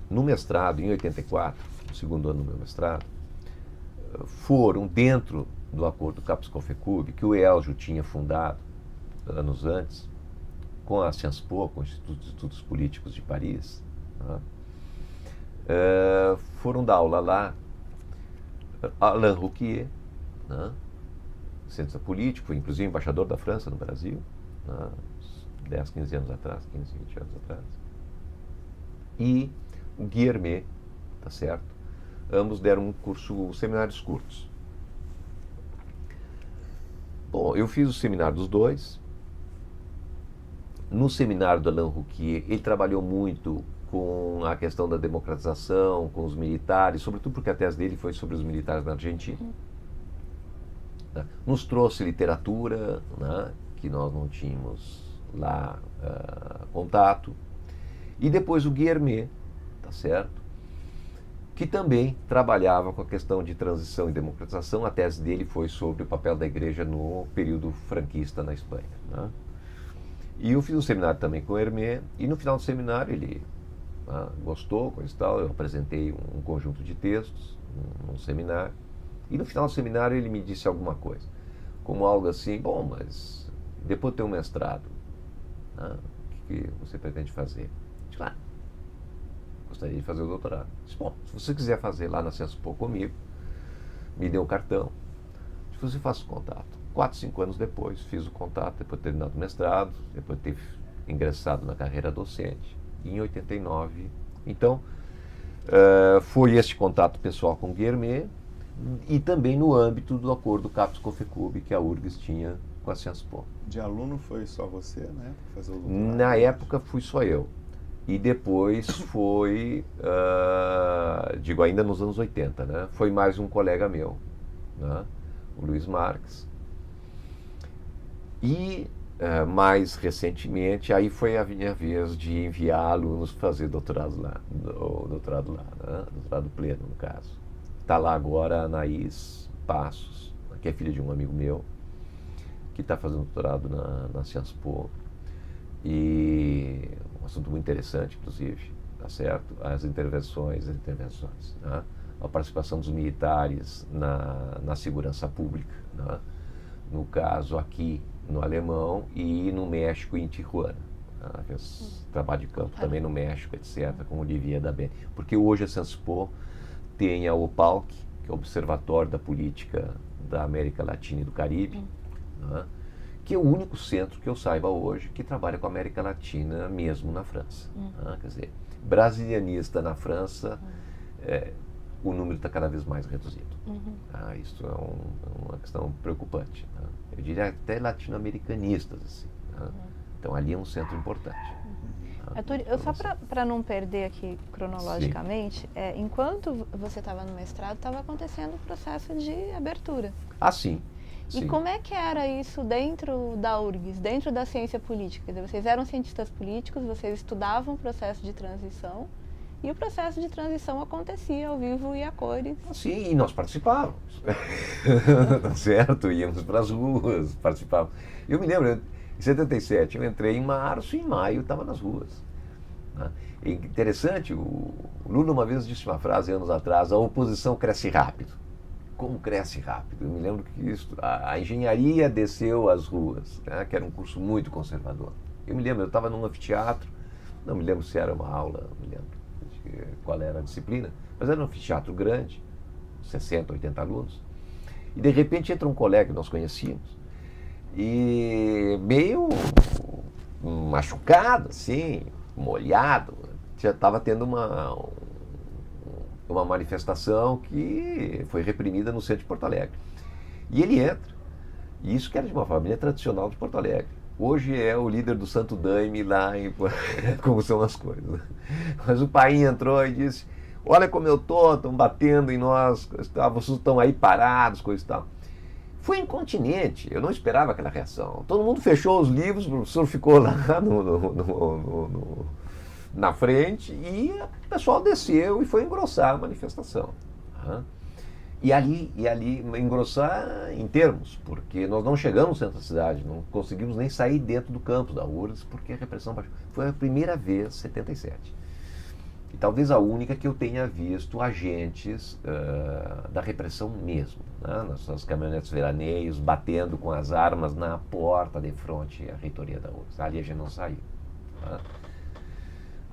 No mestrado, em 84, no segundo ano do meu mestrado, foram dentro do acordo CAPES-CONFECUB, que o ELJO tinha fundado anos antes, com a Sciences Po, com o Instituto de Estudos Políticos de Paris, né? Foram dar aula lá Alain Rouquier, né? Cientista político, foi inclusive embaixador da França no Brasil, né? 10, 15 anos atrás, 15, 20 anos atrás. E o Guilhermet, tá certo? Ambos deram seminários curtos. Bom, eu fiz o seminário dos dois. No seminário do Alain Rouquier, ele trabalhou muito com a questão da democratização, com os militares, sobretudo porque a tese dele foi sobre os militares na Argentina. Nos trouxe literatura, né, que nós não tínhamos lá contato. E depois o Guilhermet, tá certo? Que também trabalhava com a questão de transição e democratização. A tese dele foi sobre o papel da igreja no período franquista na Espanha. Né? E eu fiz um seminário também com o Hermé, e no final do seminário ele gostou, coisa e tal, eu apresentei um conjunto de textos num seminário, e no final do seminário ele me disse alguma coisa, como algo assim: bom, mas depois de ter um mestrado, né? O que você pretende fazer? Eu disse, gostaria de fazer o doutorado. Eu disse, bom, se você quiser fazer lá na Cienspô comigo, me dê um cartão. Se você faz o contato. 4, 5 anos depois, fiz o contato, depois de ter terminado o mestrado, depois de ter ingressado na carreira docente, em 89. Então, foi este contato pessoal com o Guilhermet e também no âmbito do acordo CAPES-COFECUB que a URGS tinha com a Cienspô.
De aluno foi só você, né? Fazer o doutorado?
Na época fui só eu. E depois foi, digo, ainda nos anos 80, né? Foi mais um colega meu, né? O Luiz Marques. E mais recentemente, aí foi a minha vez de enviar alunos fazer doutorado lá, né? Doutorado pleno, no caso. Está lá agora a Anaís Passos, que é filha de um amigo meu, que está fazendo doutorado na Cienspô. E um assunto muito interessante, inclusive, tá certo? As intervenções, né? A participação dos militares na segurança pública, né? No caso aqui no Alemão e no México, em Tijuana. Fez trabalho de campo também no México, etc., com o Olivier Dabé. Porque hoje a Cienspô tem a OPALC, que é o Observatório da Política da América Latina e do Caribe, né? Que é o único centro que eu saiba hoje que trabalha com a América Latina mesmo na França. Né? Quer dizer, brasilianista na França, o número está cada vez mais reduzido. Isso é uma questão preocupante. Né? Eu diria até latino-americanistas. Assim, né? Então ali é um centro importante.
Arthur, eu só para não perder aqui cronologicamente, enquanto você estava no mestrado, estava acontecendo o processo de abertura.
Sim.
E como é que era isso dentro da URGS, dentro da ciência política? Quer dizer, vocês eram cientistas políticos, vocês estudavam o processo de transição, e o processo de transição acontecia ao vivo e a cores.
Sim, e nós participávamos. Tá certo? Íamos para as ruas, participávamos. Eu me lembro, em 77, eu entrei em março e em maio estava nas ruas. Né? É interessante, o Lula uma vez disse uma frase, anos atrás, a oposição cresce rápido. Como cresce rápido? Eu me lembro que a engenharia desceu às ruas, né? Que era um curso muito conservador. Eu me lembro, eu estava num anfiteatro, não me lembro se era uma aula, não me lembro qual era a disciplina, mas era um anfiteatro grande, 60, 80 alunos, e de repente entra um colega que nós conhecíamos, e meio machucado, assim, molhado, já estava tendo uma manifestação que foi reprimida no centro de Porto Alegre. E ele entra, e isso que era de uma família tradicional de Porto Alegre. Hoje é o líder do Santo Daime lá, como são as coisas. Mas o pai entrou e disse, olha como eu estão batendo em nós, vocês estão aí parados, coisa e tal. Foi incontinente, eu não esperava aquela reação. Todo mundo fechou os livros, o professor ficou lá na frente e o pessoal desceu e foi engrossar a manifestação. E ali engrossar em termos, porque nós não chegamos no centro da cidade, não conseguimos nem sair dentro do campus da URGS, porque a repressão baixou. Foi a primeira vez, 77. E talvez a única que eu tenha visto agentes da repressão mesmo, né? Nas caminhonetes veraneios, batendo com as armas na porta de frente à reitoria da URGS. Ali a gente não saiu. Tá?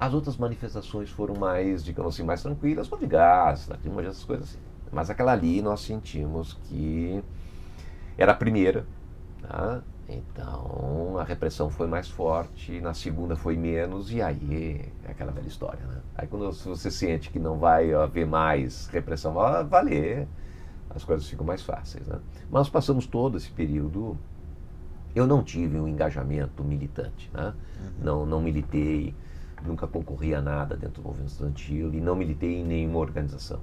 As outras manifestações foram mais, digamos assim, mais tranquilas, com de gás, essas coisas assim. Mas aquela ali nós sentimos que era a primeira, tá? Então a repressão foi mais forte, na segunda foi menos, e aí é aquela velha história, né? Aí quando você sente que não vai haver mais repressão, vai valer, as coisas ficam mais fáceis, né? Mas passamos todo esse período, eu não tive um engajamento militante, né? Não militei, nunca concorri a nada dentro do movimento estudantil e não militei em nenhuma organização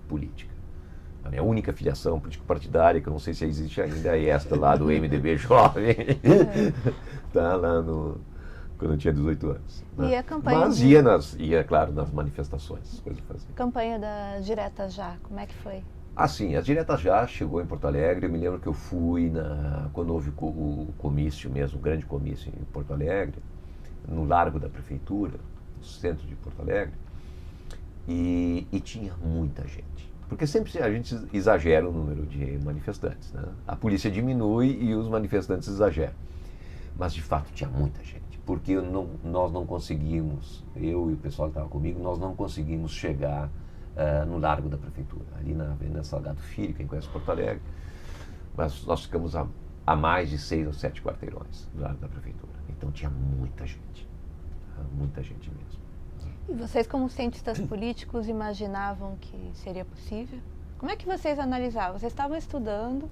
política. A minha única filiação político-partidária, que eu não sei se existe ainda, é esta lá do MDB Jovem. Tá lá quando eu tinha 18 anos. Né?
E a campanha...
Mas ia, claro, nas manifestações. Coisas assim.
Campanha da Direta Já, como é que foi?
Sim, a Direta Já chegou em Porto Alegre. Eu me lembro que eu fui quando houve o comício mesmo, o grande comício em Porto Alegre, no Largo da Prefeitura, no centro de Porto Alegre. E tinha muita gente, porque sempre a gente exagera o número de manifestantes, né? A polícia diminui e os manifestantes exageram, mas de fato tinha muita gente, porque nós não conseguimos, eu e o pessoal que estava comigo, nós não conseguimos chegar no largo da prefeitura, ali na Avenida Salgado Filho, quem conhece Porto Alegre, mas nós ficamos a mais de 6 ou 7 quarteirões do largo da prefeitura. Então tinha muita gente mesmo.
E vocês, como cientistas políticos, imaginavam que seria possível? Como é que vocês analisavam? Vocês estavam estudando,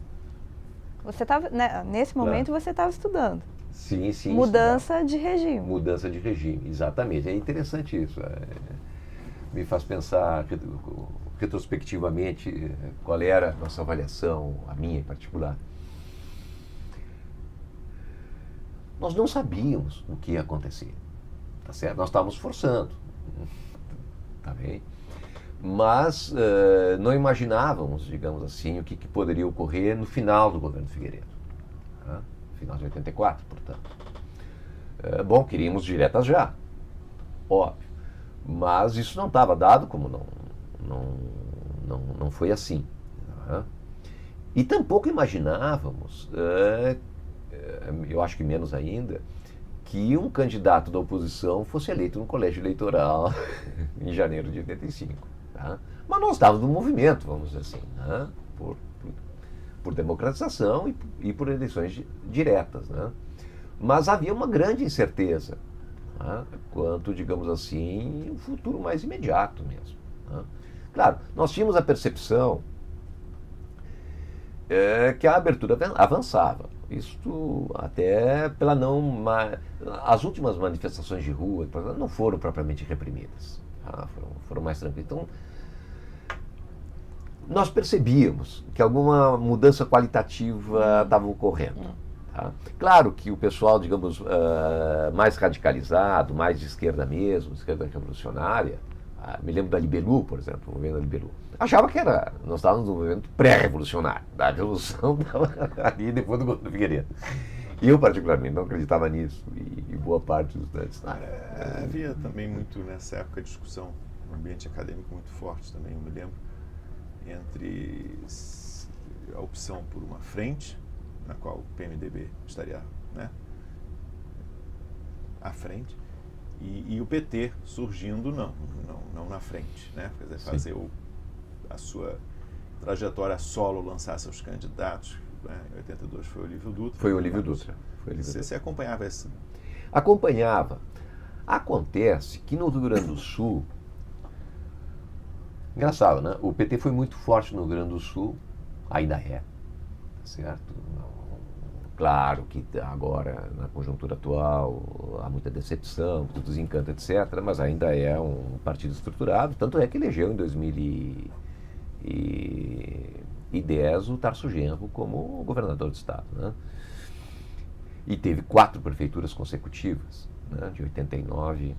você estava, né, nesse momento você estava estudando.
Sim, sim.
Mudança de regime.
Mudança de regime, exatamente. É interessante isso. Me faz pensar retrospectivamente qual era a nossa avaliação, a minha em particular. Nós não sabíamos o que ia acontecer, tá certo? Nós estávamos forçando, tá bem? Mas não imaginávamos, digamos assim, o que poderia ocorrer no final do governo Figueiredo, tá? Final de 84, portanto. Bom, queríamos diretas já, óbvio. Mas isso não estava dado, como não foi assim. Né? E tampouco imaginávamos, eu acho que menos ainda, que um candidato da oposição fosse eleito no colégio eleitoral em janeiro de 85. Tá? Mas nós estávamos no movimento, vamos dizer assim, né? por democratização e por eleições diretas. Né? Mas havia uma grande incerteza, né, quanto, digamos assim, o futuro mais imediato mesmo. Né? Claro, nós tínhamos a percepção que a abertura avançava. Isto até pela não... As últimas manifestações de rua não foram propriamente reprimidas. Tá? Foram mais tranquilas. Então, nós percebíamos que alguma mudança qualitativa estava ocorrendo. Tá? Claro que o pessoal, digamos, mais radicalizado, mais de esquerda mesmo, esquerda revolucionária, me lembro da Libelu, por exemplo, o movimento da Libelu, achava que nós estávamos num movimento pré-revolucionário, a revolução estava ali depois do governo Figueiredo. E eu, particularmente, não acreditava nisso, e boa parte dos estudantes.
Havia também muito, nessa época, discussão no ambiente acadêmico muito forte também, eu me lembro, entre a opção por uma frente, na qual o PMDB estaria, né, à frente, e o PT surgindo não na frente, né, quer dizer, fazer a sua trajetória solo, lançar seus candidatos, né, em 82 foi o Olívio Dutra.
Foi o Olívio Dutra.
Você acompanhava esse?
Acompanhava. Acontece que no Rio Grande do Sul, engraçado, né, o PT foi muito forte no Rio Grande do Sul, ainda é, certo? Claro que agora, na conjuntura atual, há muita decepção, muito desencanto, etc., mas ainda é um partido estruturado, tanto é que elegeu em 2010 o Tarso Genro como governador do estado. Né? E teve 4 prefeituras consecutivas, né, de 89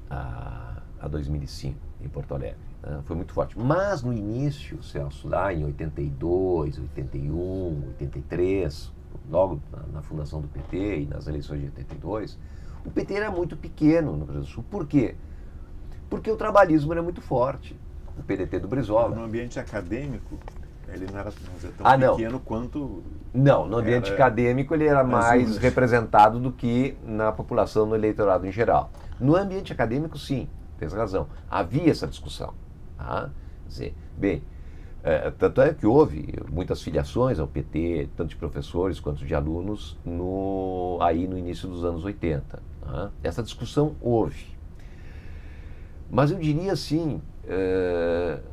a 2005, em Porto Alegre. Né? Foi muito forte. Mas no início, Celso, lá em 82, 81, 83, logo na fundação do PT e nas eleições de 82, o PT era muito pequeno no Rio Grande do Sul. Por quê? Porque o trabalhismo era muito forte. O PDT do Brizola.
No ambiente acadêmico, ele não era tão pequeno quanto...
Não, no ambiente acadêmico ele era mais representado do que na população, no eleitorado em geral. No ambiente acadêmico, sim, tens razão. Havia essa discussão. Tá? Quer dizer, bem, tanto é que houve muitas filiações ao PT, tanto de professores quanto de alunos, aí no início dos anos 80. Tá? Essa discussão houve. Mas eu diria assim,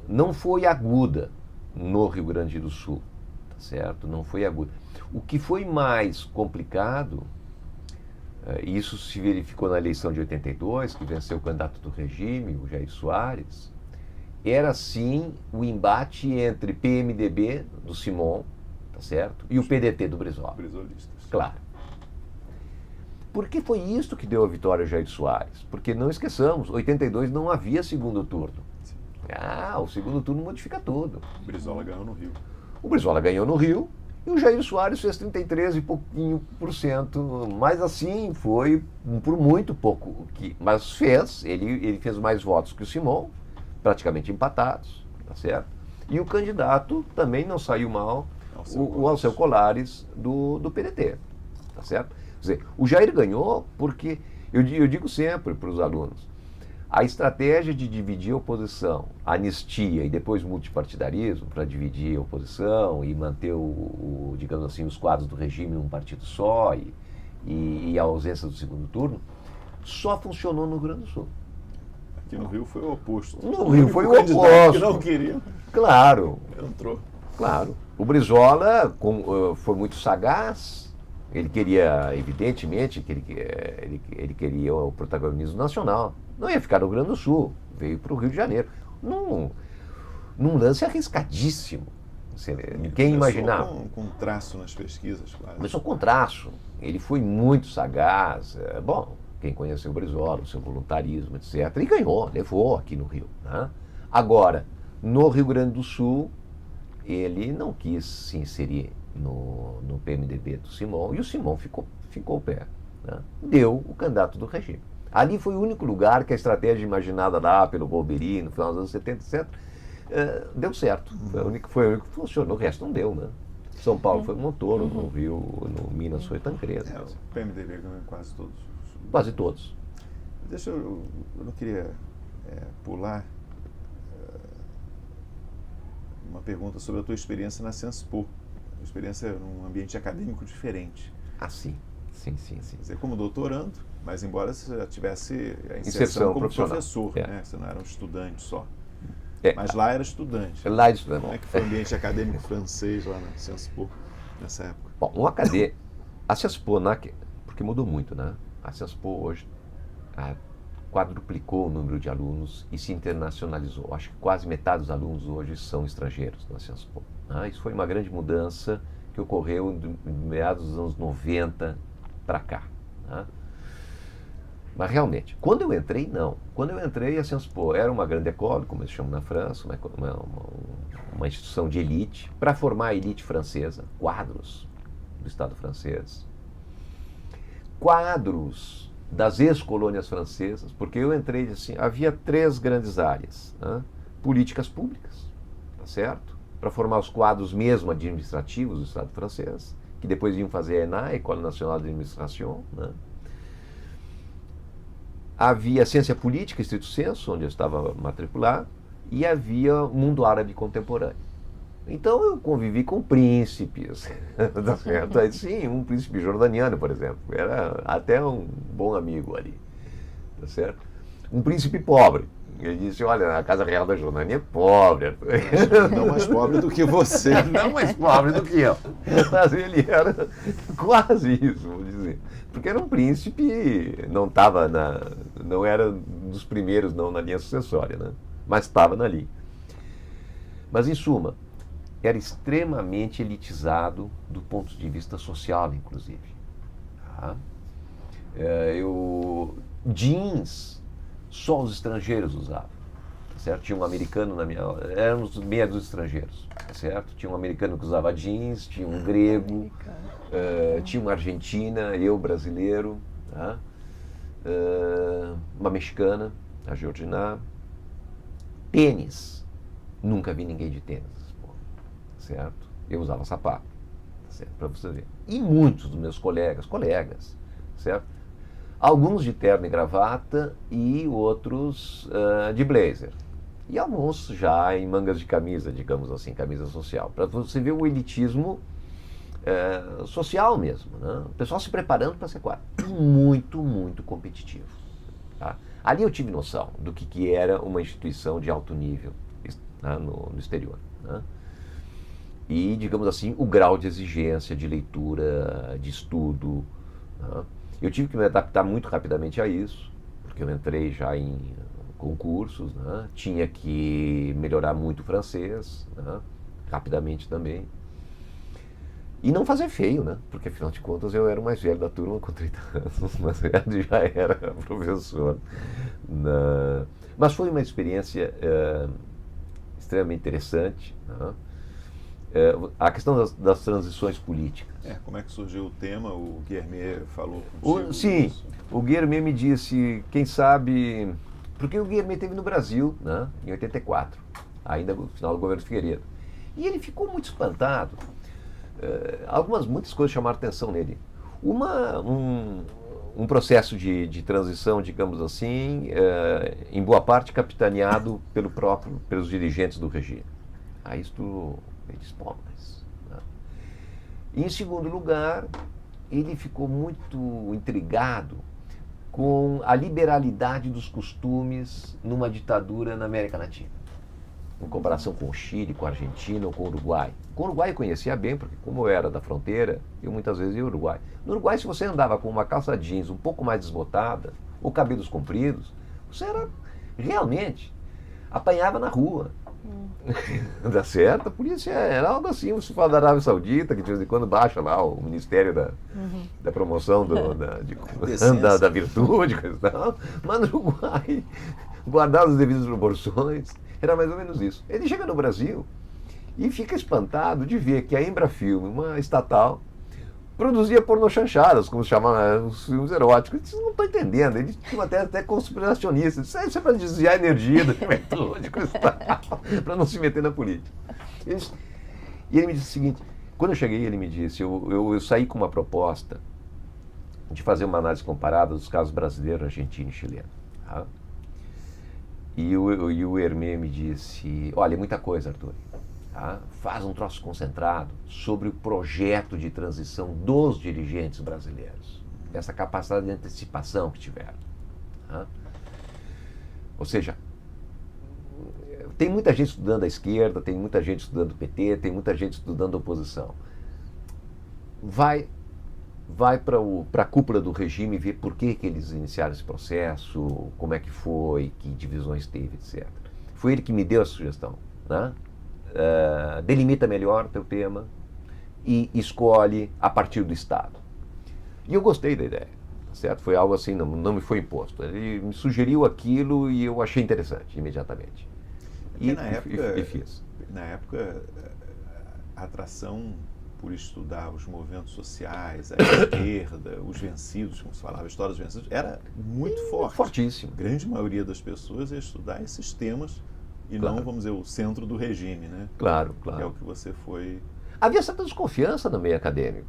não foi aguda no Rio Grande do Sul, tá certo? Não foi aguda. O que foi mais complicado, e isso se verificou na eleição de 82, que venceu o candidato do regime, o Jair Soares, era sim o embate entre PMDB do Simon, tá certo? E o PDT do Brizola.
Brizolistas.
Claro. Porque foi isso que deu a vitória ao Jair Soares. Porque não esqueçamos, 82 não havia segundo turno.
Sim.
O segundo turno modifica tudo.
O Brizola ganhou no Rio.
O Brizola ganhou no Rio e o Jair Soares fez 33 e pouquinho por cento. Mas assim, foi por muito pouco. Mas ele fez mais votos que o Simon, praticamente empatados, tá certo? E o candidato também não saiu mal, o Alceu Colares do PDT. tá certo? Quer dizer, o Jair ganhou porque, eu digo sempre para os alunos, a estratégia de dividir a oposição, anistia e depois multipartidarismo, para dividir a oposição e manter digamos assim, os quadros do regime num partido só e a ausência do segundo turno, só funcionou no Rio Grande do Sul.
Aqui no Rio foi o oposto.
No Rio foi o
candidato
oposto.
que não queria.
Claro.
Entrou.
Claro. O Brizola foi muito sagaz. Ele queria, evidentemente, que ele queria o protagonismo nacional. Não ia ficar no Rio Grande do Sul. Veio para o Rio de Janeiro. Num lance arriscadíssimo. Ninguém imaginava.
Com traço nas pesquisas, quase.
Começou com traço. Ele foi muito sagaz. Bom, quem conheceu o Brizola, o seu voluntarismo, etc. E ganhou, levou aqui no Rio. Né? Agora, no Rio Grande do Sul, ele não quis se inserir no PMDB do Simão, e o Simão ficou ao pé. Né? Deu o candidato do regime. Ali foi o único lugar que a estratégia imaginada lá pelo Golbery, no final dos anos 70, etc., deu certo. Foi o único que funcionou. O resto não deu, né? São Paulo foi Montoro, no Rio, no Minas foi Tancredo.
O PMDB ganhou quase todos.
Quase todos.
Deixa eu não queria pular uma pergunta sobre a tua experiência na Sciences Po. Uma experiência num ambiente acadêmico diferente.
Ah, sim. Sim.
Quer dizer, como doutorando, mas embora você já tivesse a inserção como professor, né? Você não era um estudante só. Mas lá era estudante.
Lá era estudante.
Como é que foi o ambiente acadêmico francês lá na Sciences Po, nessa época?
Bom, a Sciences Po, porque mudou muito, né? A Sciences Po hoje quadruplicou o número de alunos e se internacionalizou. Acho que quase metade dos alunos hoje são estrangeiros na Sciences Po. Isso foi uma grande mudança que ocorreu em meados dos anos 90 para cá. Né? Mas realmente, quando eu entrei, não. Quando eu entrei, a Sciences Po era uma grande école, como eles chamam na França, uma instituição de elite, para formar a elite francesa, quadros do Estado francês, quadros das ex-colônias francesas, porque eu entrei assim, havia 3 grandes áreas, né? Políticas públicas, tá certo? Para formar os quadros mesmo administrativos do Estado francês, que depois iam fazer a ENA, École Nationale d'Administration, né? Havia ciência política, estrito senso, onde eu estava matriculado, e havia mundo árabe contemporâneo. Então eu convivi com príncipes, tá certo? Aí, sim, um príncipe jordaniano, por exemplo, era até um bom amigo ali, tá certo? Um príncipe pobre. Ele disse, olha, a Casa Real da Jordânia é pobre.
Não mais pobre do que você.
Não mais pobre do que eu. Mas ele era quase isso, vou dizer. Porque era um príncipe, não era dos primeiros não na linha sucessória, né? Mas estava na linha. Mas, em suma, era extremamente elitizado do ponto de vista social, inclusive. Tá? Jeans, só os estrangeiros usavam, tá certo? Tinha um americano éramos meia dos estrangeiros, tá certo? Tinha um americano que usava jeans, tinha um grego, tinha uma argentina, eu brasileiro, tá? Uma mexicana, a Georgina. Tênis, nunca vi ninguém de tênis, certo? Eu usava sapato, certo? Para você ver. E muitos dos meus colegas, certo? Alguns de terno e gravata e outros de blazer. E alguns já em mangas de camisa, digamos assim, camisa social. Para você ver o elitismo social mesmo, né? O pessoal se preparando para ser quadro. Muito, muito competitivo. Tá? Ali eu tive noção do que era uma instituição de alto nível, né, no exterior. Né? E, digamos assim, o grau de exigência, de leitura, de estudo. Né? Eu tive que me adaptar muito rapidamente a isso, porque eu entrei já em concursos, né? Tinha que melhorar muito o francês, né? Rapidamente também. E não fazer feio, né? Porque, afinal de contas, eu era o mais velho da turma com 30 anos, mas já era professor. Mas foi uma experiência extremamente interessante, né? A questão das transições políticas.
Como é que surgiu o tema? O Guilherme falou contigo?
Sim, o Guilherme me disse, quem sabe... Porque o Guilherme esteve no Brasil, né, em 84, ainda no final do governo Figueiredo. E ele ficou muito espantado. Muitas coisas chamaram atenção nele. Um processo de transição, digamos assim, em boa parte capitaneado pelos dirigentes do regime. Aí eles pô, mas... Né? E, em segundo lugar, ele ficou muito intrigado com a liberalidade dos costumes numa ditadura na América Latina, em comparação com o Chile, com a Argentina ou com o Uruguai. Com o Uruguai eu conhecia bem, porque como eu era da fronteira, eu muitas vezes ia ao Uruguai. No Uruguai, se você andava com uma calça jeans um pouco mais desbotada, ou cabelos compridos, você realmente apanhava na rua. Dá certo? A polícia era algo assim, você fala da Arábia Saudita, que de vez em quando baixa lá o Ministério da Promoção da Virtude, coisa e tal. Mas no Uruguai, guardar as devidas proporções, era mais ou menos isso. Ele chega no Brasil e fica espantado de ver que a Embrafilme, uma estatal, produzia pornochanchadas, como se chamavam os filmes eróticos. Eles não estão entendendo, eles tinham até conspiracionistas. Isso é para desviar a energia da juventude, para não se meter na política. E ele me disse o seguinte, quando eu cheguei, ele me disse, eu saí com uma proposta de fazer uma análise comparada dos casos brasileiro, argentino e chileno. Tá? E o Hermé me disse, olha, é muita coisa, Arthur. Tá? Faz um troço concentrado sobre o projeto de transição dos dirigentes brasileiros. Essa capacidade de antecipação que tiveram. Tá? Ou seja, tem muita gente estudando a esquerda, tem muita gente estudando o PT, tem muita gente estudando a oposição. Vai para a cúpula do regime ver por que eles iniciaram esse processo, como é que foi, que divisões teve, etc. Foi ele que me deu a sugestão. Né? Delimita melhor o teu tema e escolhe a partir do Estado. E eu gostei da ideia, certo? Foi algo assim, não me foi imposto. Ele me sugeriu aquilo e eu achei interessante, imediatamente. E fiz.
Na época, a atração por estudar os movimentos sociais, a esquerda, os vencidos, como se falava, a história dos vencidos, era muito forte.
Fortíssimo.
A grande maioria das pessoas ia estudar esses temas e não, vamos dizer, o centro do regime, né?
Claro.
É o que você foi...
Havia certa desconfiança no meio acadêmico.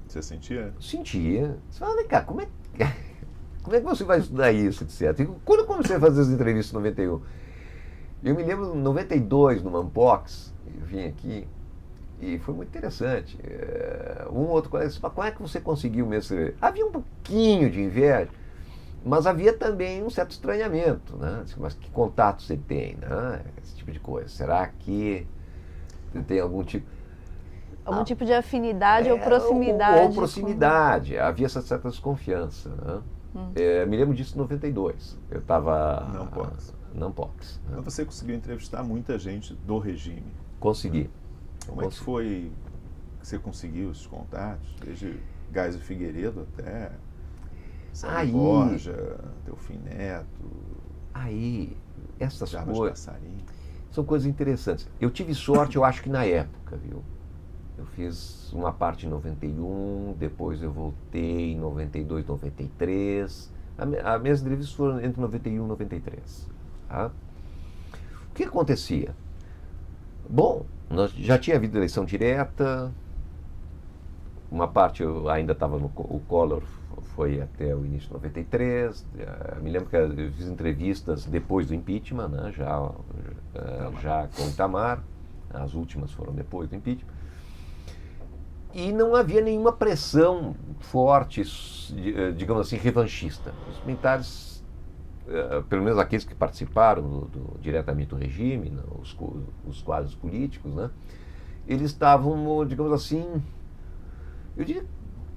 Você sentia?
Sentia. Você fala, vem cá, como é que você vai estudar isso, etc. E quando eu comecei a fazer as entrevistas em 91, eu me lembro em 92, no Mampox, eu vim aqui, e foi muito interessante. Um outro colega disse, como é que você conseguiu mesmo? Havia um pouquinho de inveja, mas havia também um certo estranhamento, né? Mas que contato você tem, né? Esse tipo de coisa. Será que você tem algum tipo...
Algum tipo de afinidade ou proximidade?
Ou proximidade. Havia essa certa desconfiança, né? Me lembro disso em 92. Eu estava... Nampox.
Mas você conseguiu entrevistar muita gente do regime.
Consegui.
Como é que foi que você conseguiu esses contatos? Desde Geisel Figueiredo até Sérgio Borja, Delfim Neto,
essas
Jarbas
coisas
Passarinho.
são coisas interessantes. Eu tive sorte, eu acho que na época, viu? Eu fiz uma parte em 91, depois eu voltei em 92, 93. As minhas entrevistas foram entre 91 e 93. Tá? O que acontecia? Bom, nós já tinha havido eleição direta, uma parte eu ainda estava o Collor foi até o início de 93, me lembro que eu fiz entrevistas depois do impeachment, né, já com o Itamar, as últimas foram depois do impeachment, e não havia nenhuma pressão forte, digamos assim, revanchista. Os militares, pelo menos aqueles que participaram diretamente do regime, né, os quadros políticos, né, eles estavam, digamos assim, eu diria,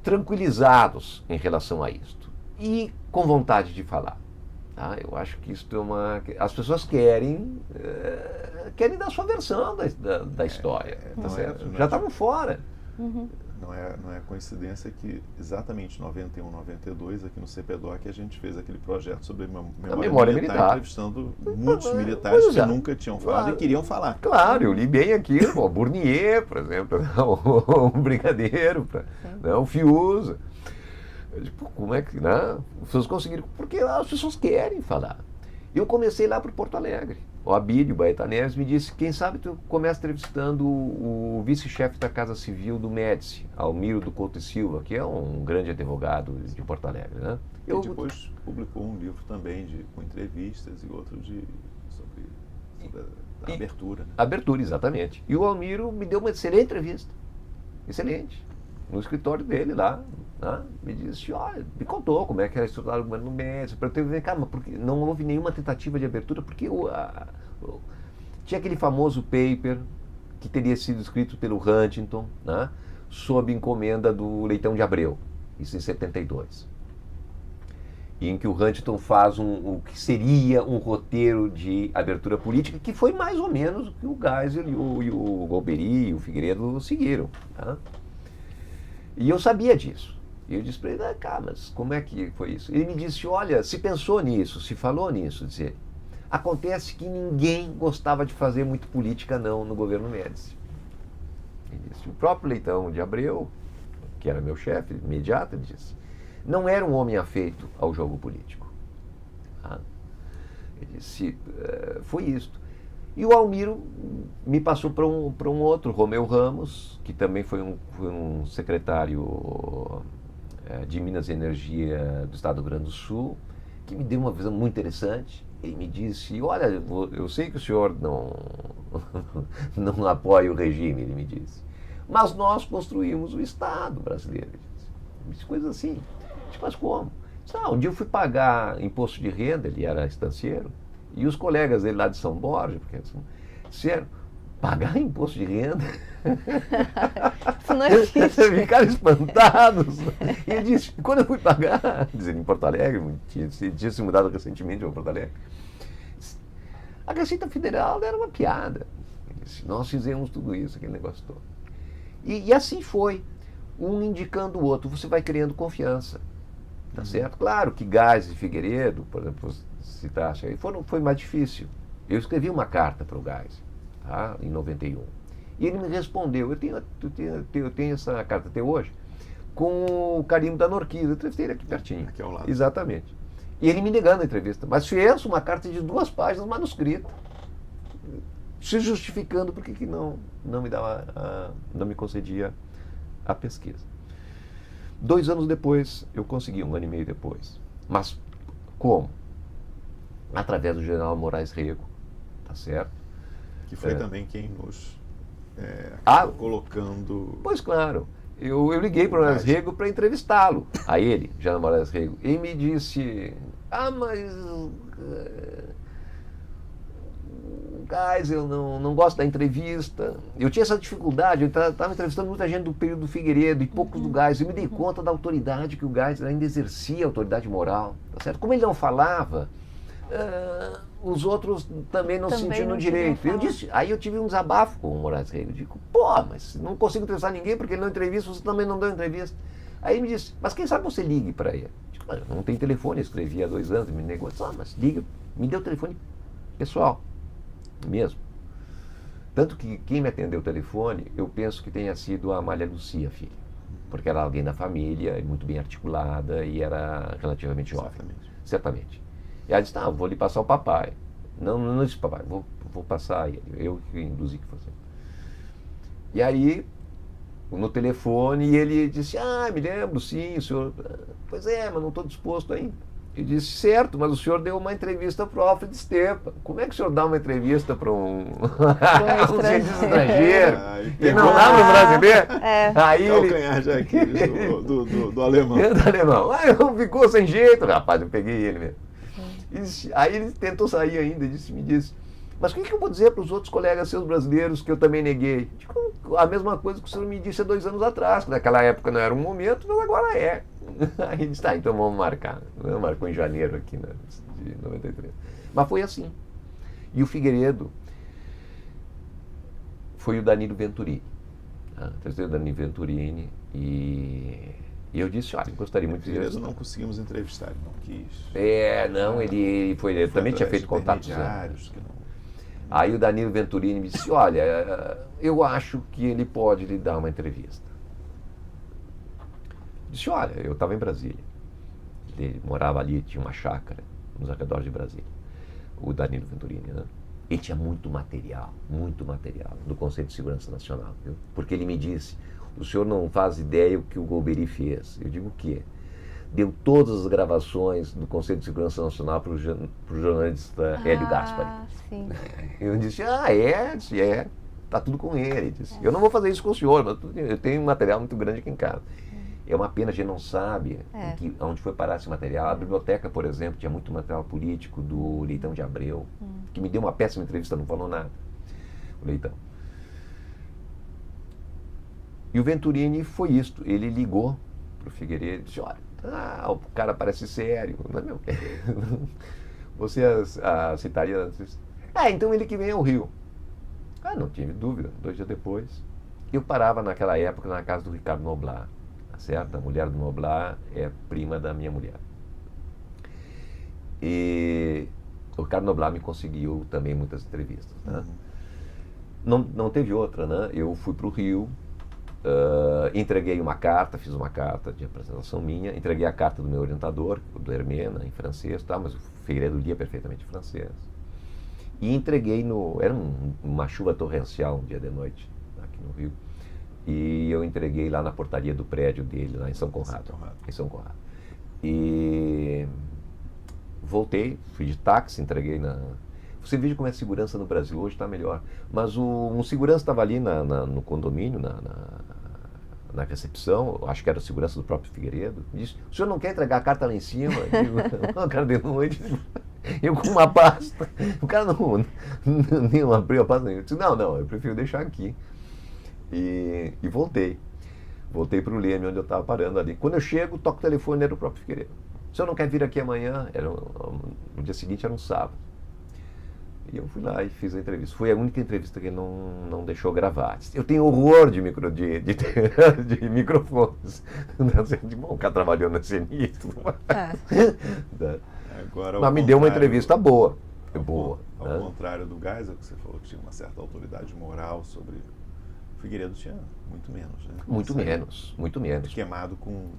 tranquilizados em relação a isto e com vontade de falar. Tá? Eu acho que isto é as pessoas querem dar sua versão da história. Tá certo? Já estavam fora.
Uhum.
Não é coincidência que exatamente em 91, 92, aqui no CPDOC, a gente fez aquele projeto sobre memória militar, entrevistando muitos militares que nunca tinham falado e queriam falar.
Claro, eu li bem aquilo, o Bournier, por exemplo, o Brigadeiro, o Fiuza. Como é que, né? As pessoas conseguiram, porque as pessoas querem falar. Eu comecei lá para Porto Alegre. o Abílio Baeta Neves me disse, quem sabe tu começa entrevistando o vice-chefe da Casa Civil do Médici, Almiro do Couto e Silva, que é um grande advogado de Porto Alegre, né?
E depois publicou um livro também com entrevistas e outro sobre a abertura. Né?
Abertura, exatamente. E o Almiro me deu uma excelente entrevista. Excelente. No escritório dele lá, né? Me disse, olha, me contou como é que era estudar o governo no Médici, para eu ter ver, cara, mas porque não houve nenhuma tentativa de abertura, porque tinha aquele famoso paper que teria sido escrito pelo Huntington, né? Sob encomenda do Leitão de Abreu, isso em 72. Em que o Huntington faz o que seria um roteiro de abertura política, que foi mais ou menos o que o Geisel e o Golbery e o Figueiredo seguiram. Tá? E eu sabia disso. E eu disse para ele, cara, mas como é que foi isso? Ele me disse, olha, se pensou nisso, se falou nisso, disse, acontece que ninguém gostava de fazer muito política não no governo Médici. Ele disse, o próprio Leitão de Abreu, que era meu chefe imediato, disse, não era um homem afeito ao jogo político. Ah. Ele disse, foi isto. E o Almiro me passou para um outro, Romeu Ramos, que também foi um secretário de Minas e Energia do Estado do Rio Grande do Sul, que me deu uma visão muito interessante. Ele me disse, olha, eu sei que o senhor não apoia o regime, ele me disse, mas nós construímos o Estado brasileiro. Ele disse coisas assim. Mas como? Um dia eu fui pagar imposto de renda, ele era estancieiro, e os colegas dele lá de São Borja, porque disseram, pagar imposto de renda?
Isso não existe.
Ficaram espantados. E ele disse, quando eu fui pagar, dizendo em Porto Alegre, tinha se mudado recentemente para Porto Alegre, a Receita Federal era uma piada. Ele disse, nós fizemos tudo isso, aquele negócio todo. E assim foi, um indicando o outro, você vai criando confiança. Tá certo? Claro que Geisel e Figueiredo, por exemplo, citasse aí, foi mais difícil. Eu escrevi uma carta para o Geisel, tá? Em 91. E ele me respondeu, eu tenho essa carta até hoje, com o carimbo da Norquisa, eu entrevistei ele aqui pertinho.
Aqui ao lado.
Exatamente. E ele me negando a entrevista, mas fez uma carta de 2 páginas manuscrita, se justificando porque que não me concedia a pesquisa. 2 anos depois, eu consegui, 1 ano e meio depois. Mas como? Através do general Moraes Rego, tá certo?
Que foi também quem nos colocando...
Pois claro. Eu liguei para o Moraes Rego para entrevistá-lo, a ele, general Moraes Rego. E me disse, mas... Geisel, eu não gosto da entrevista. Eu tinha essa dificuldade, eu estava entrevistando muita gente do período do Figueiredo e poucos do Geisel. Eu me dei conta da autoridade que o Geisel ainda exercia, autoridade moral. Tá certo? Como ele não falava, os outros também não se sentiam no direito. Aí eu tive um desabafo com o Moraes Rego. Eu digo, mas não consigo entrevistar ninguém porque ele não entrevista, você também não deu entrevista. Aí ele me disse, mas quem sabe você ligue para ele? Eu digo, não tem telefone, eu escrevi há 2 anos, me negou. Eu disse, mas liga, me deu o telefone pessoal. Mesmo. Tanto que quem me atendeu o telefone, eu penso que tenha sido a Amália Lucia, filha. Porque era alguém da família, muito bem articulada e era relativamente jovem. Certamente. E ela disse, eu vou lhe passar o papai. Não disse papai, vou passar ele. Eu que induzi que fosse. E aí, no telefone, ele disse, me lembro, sim, o senhor... Pois é, mas não estou disposto ainda. Eu disse, certo, mas o senhor deu uma entrevista para o Alfred Stepan. Como é que o senhor dá uma entrevista para um cientista estrangeiro? E não dá para um brasileiro? Aí
calcanhar já aqui do alemão.
Do alemão. Aí ficou sem jeito, rapaz, eu peguei ele mesmo. Aí ele tentou sair ainda, me disse, mas o que eu vou dizer para os outros colegas seus brasileiros que eu também neguei? Digo, a mesma coisa que o senhor me disse há 2 anos atrás, que naquela época não era um momento, mas agora é. Aí ele disse, então vamos marcar. Marcou em janeiro aqui, né, de 93. Mas foi assim. E o Figueiredo foi o Danilo Venturini. O Danilo Venturini e eu disse, gostaria muito de...
O Figueiredo não conseguimos entrevistar, ele não quis.
Ele também tinha feito contatos. Aí o Danilo Venturini me disse, eu acho que ele pode lhe dar uma entrevista. Disse, eu estava em Brasília. Ele morava ali, tinha uma chácara nos arredores de Brasília. O Danilo Venturini, né? ele tinha muito material do Conselho de Segurança Nacional, viu? Porque ele me disse, o senhor não faz ideia o que o Golbery fez. Eu digo o quê? Deu todas as gravações do Conselho de Segurança Nacional para o jornalista Hélio Gaspari.
Sim.
Eu disse, disse, tá tudo com ele. Ele disse, eu não vou fazer isso com o senhor, mas eu tenho um material muito grande aqui em casa. É uma pena, a gente não sabe onde foi parar esse material. A biblioteca, por exemplo, tinha muito material político do Leitão de Abreu, que me deu uma péssima entrevista, não falou nada, o Leitão. E o Venturini foi isto, ele ligou para o Figueiredo e disse, olha, o cara parece sério, não é meu? Você aceitaria? Então ele que vem ao Rio. Não tive dúvida, 2 dias depois. Eu parava naquela época na casa do Ricardo Noblat, certo? A mulher do Noblat é prima da minha mulher. E o Ricardo Noblat me conseguiu também muitas entrevistas, né? Não teve outra, né? Eu fui para o Rio, entreguei uma carta, fiz uma carta de apresentação minha, entreguei a carta do meu orientador, do Hermena, em francês, mas o Figueiredo lia perfeitamente francês. E entreguei era uma chuva torrencial um dia de noite, aqui no Rio. E eu entreguei lá na portaria do prédio dele, lá em São Conrado. E voltei, fui de táxi, entreguei Você veja como é a segurança no Brasil, hoje está melhor. Mas um segurança estava ali no condomínio, na recepção, acho que era a segurança do próprio Figueiredo, disse, o senhor não quer entregar a carta lá em cima? Eu digo, não, cara, de noite. Eu com uma pasta, o cara nem abriu a pasta. Eu disse, não, eu prefiro deixar aqui. E voltei. Voltei para o Leme, onde eu estava parando ali. Quando eu chego, toco o telefone, era o próprio Figueiredo. O senhor não quer vir aqui amanhã? No dia seguinte era um sábado. E eu fui lá e fiz a entrevista. Foi a única entrevista que ele não deixou gravar. Eu tenho horror de microfones. Bom, o cara trabalhou na CNI.
Agora,
mas me deu uma entrevista boa.
Ao contrário do Geisel, que você falou que tinha uma certa autoridade moral sobre... O Figueiredo tinha muito menos, né?
Muito menos.
Queimado com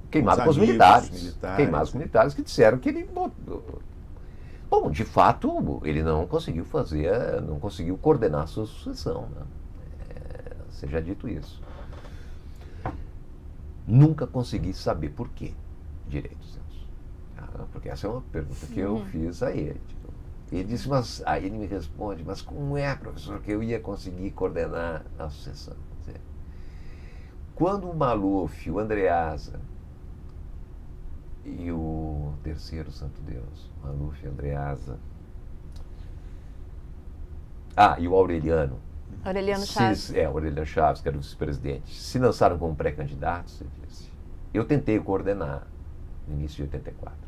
os militares. Queimado com os militares que disseram que ele... Bom, de fato, ele não conseguiu coordenar a sua sucessão, né? Seja dito isso. Nunca consegui saber por quê, direito, porque essa é uma pergunta que eu fiz a ele. Ele disse, aí ele me responde, mas como é, professor, que eu ia conseguir coordenar a sucessão? Quando o Maluf, o Andreasa e o terceiro, santo Deus, Maluf, Andreasa, e o Aureliano
Chaves.
Aureliano Chaves, que era o vice-presidente, se lançaram como pré-candidatos, ele disse, eu tentei coordenar no início de 84.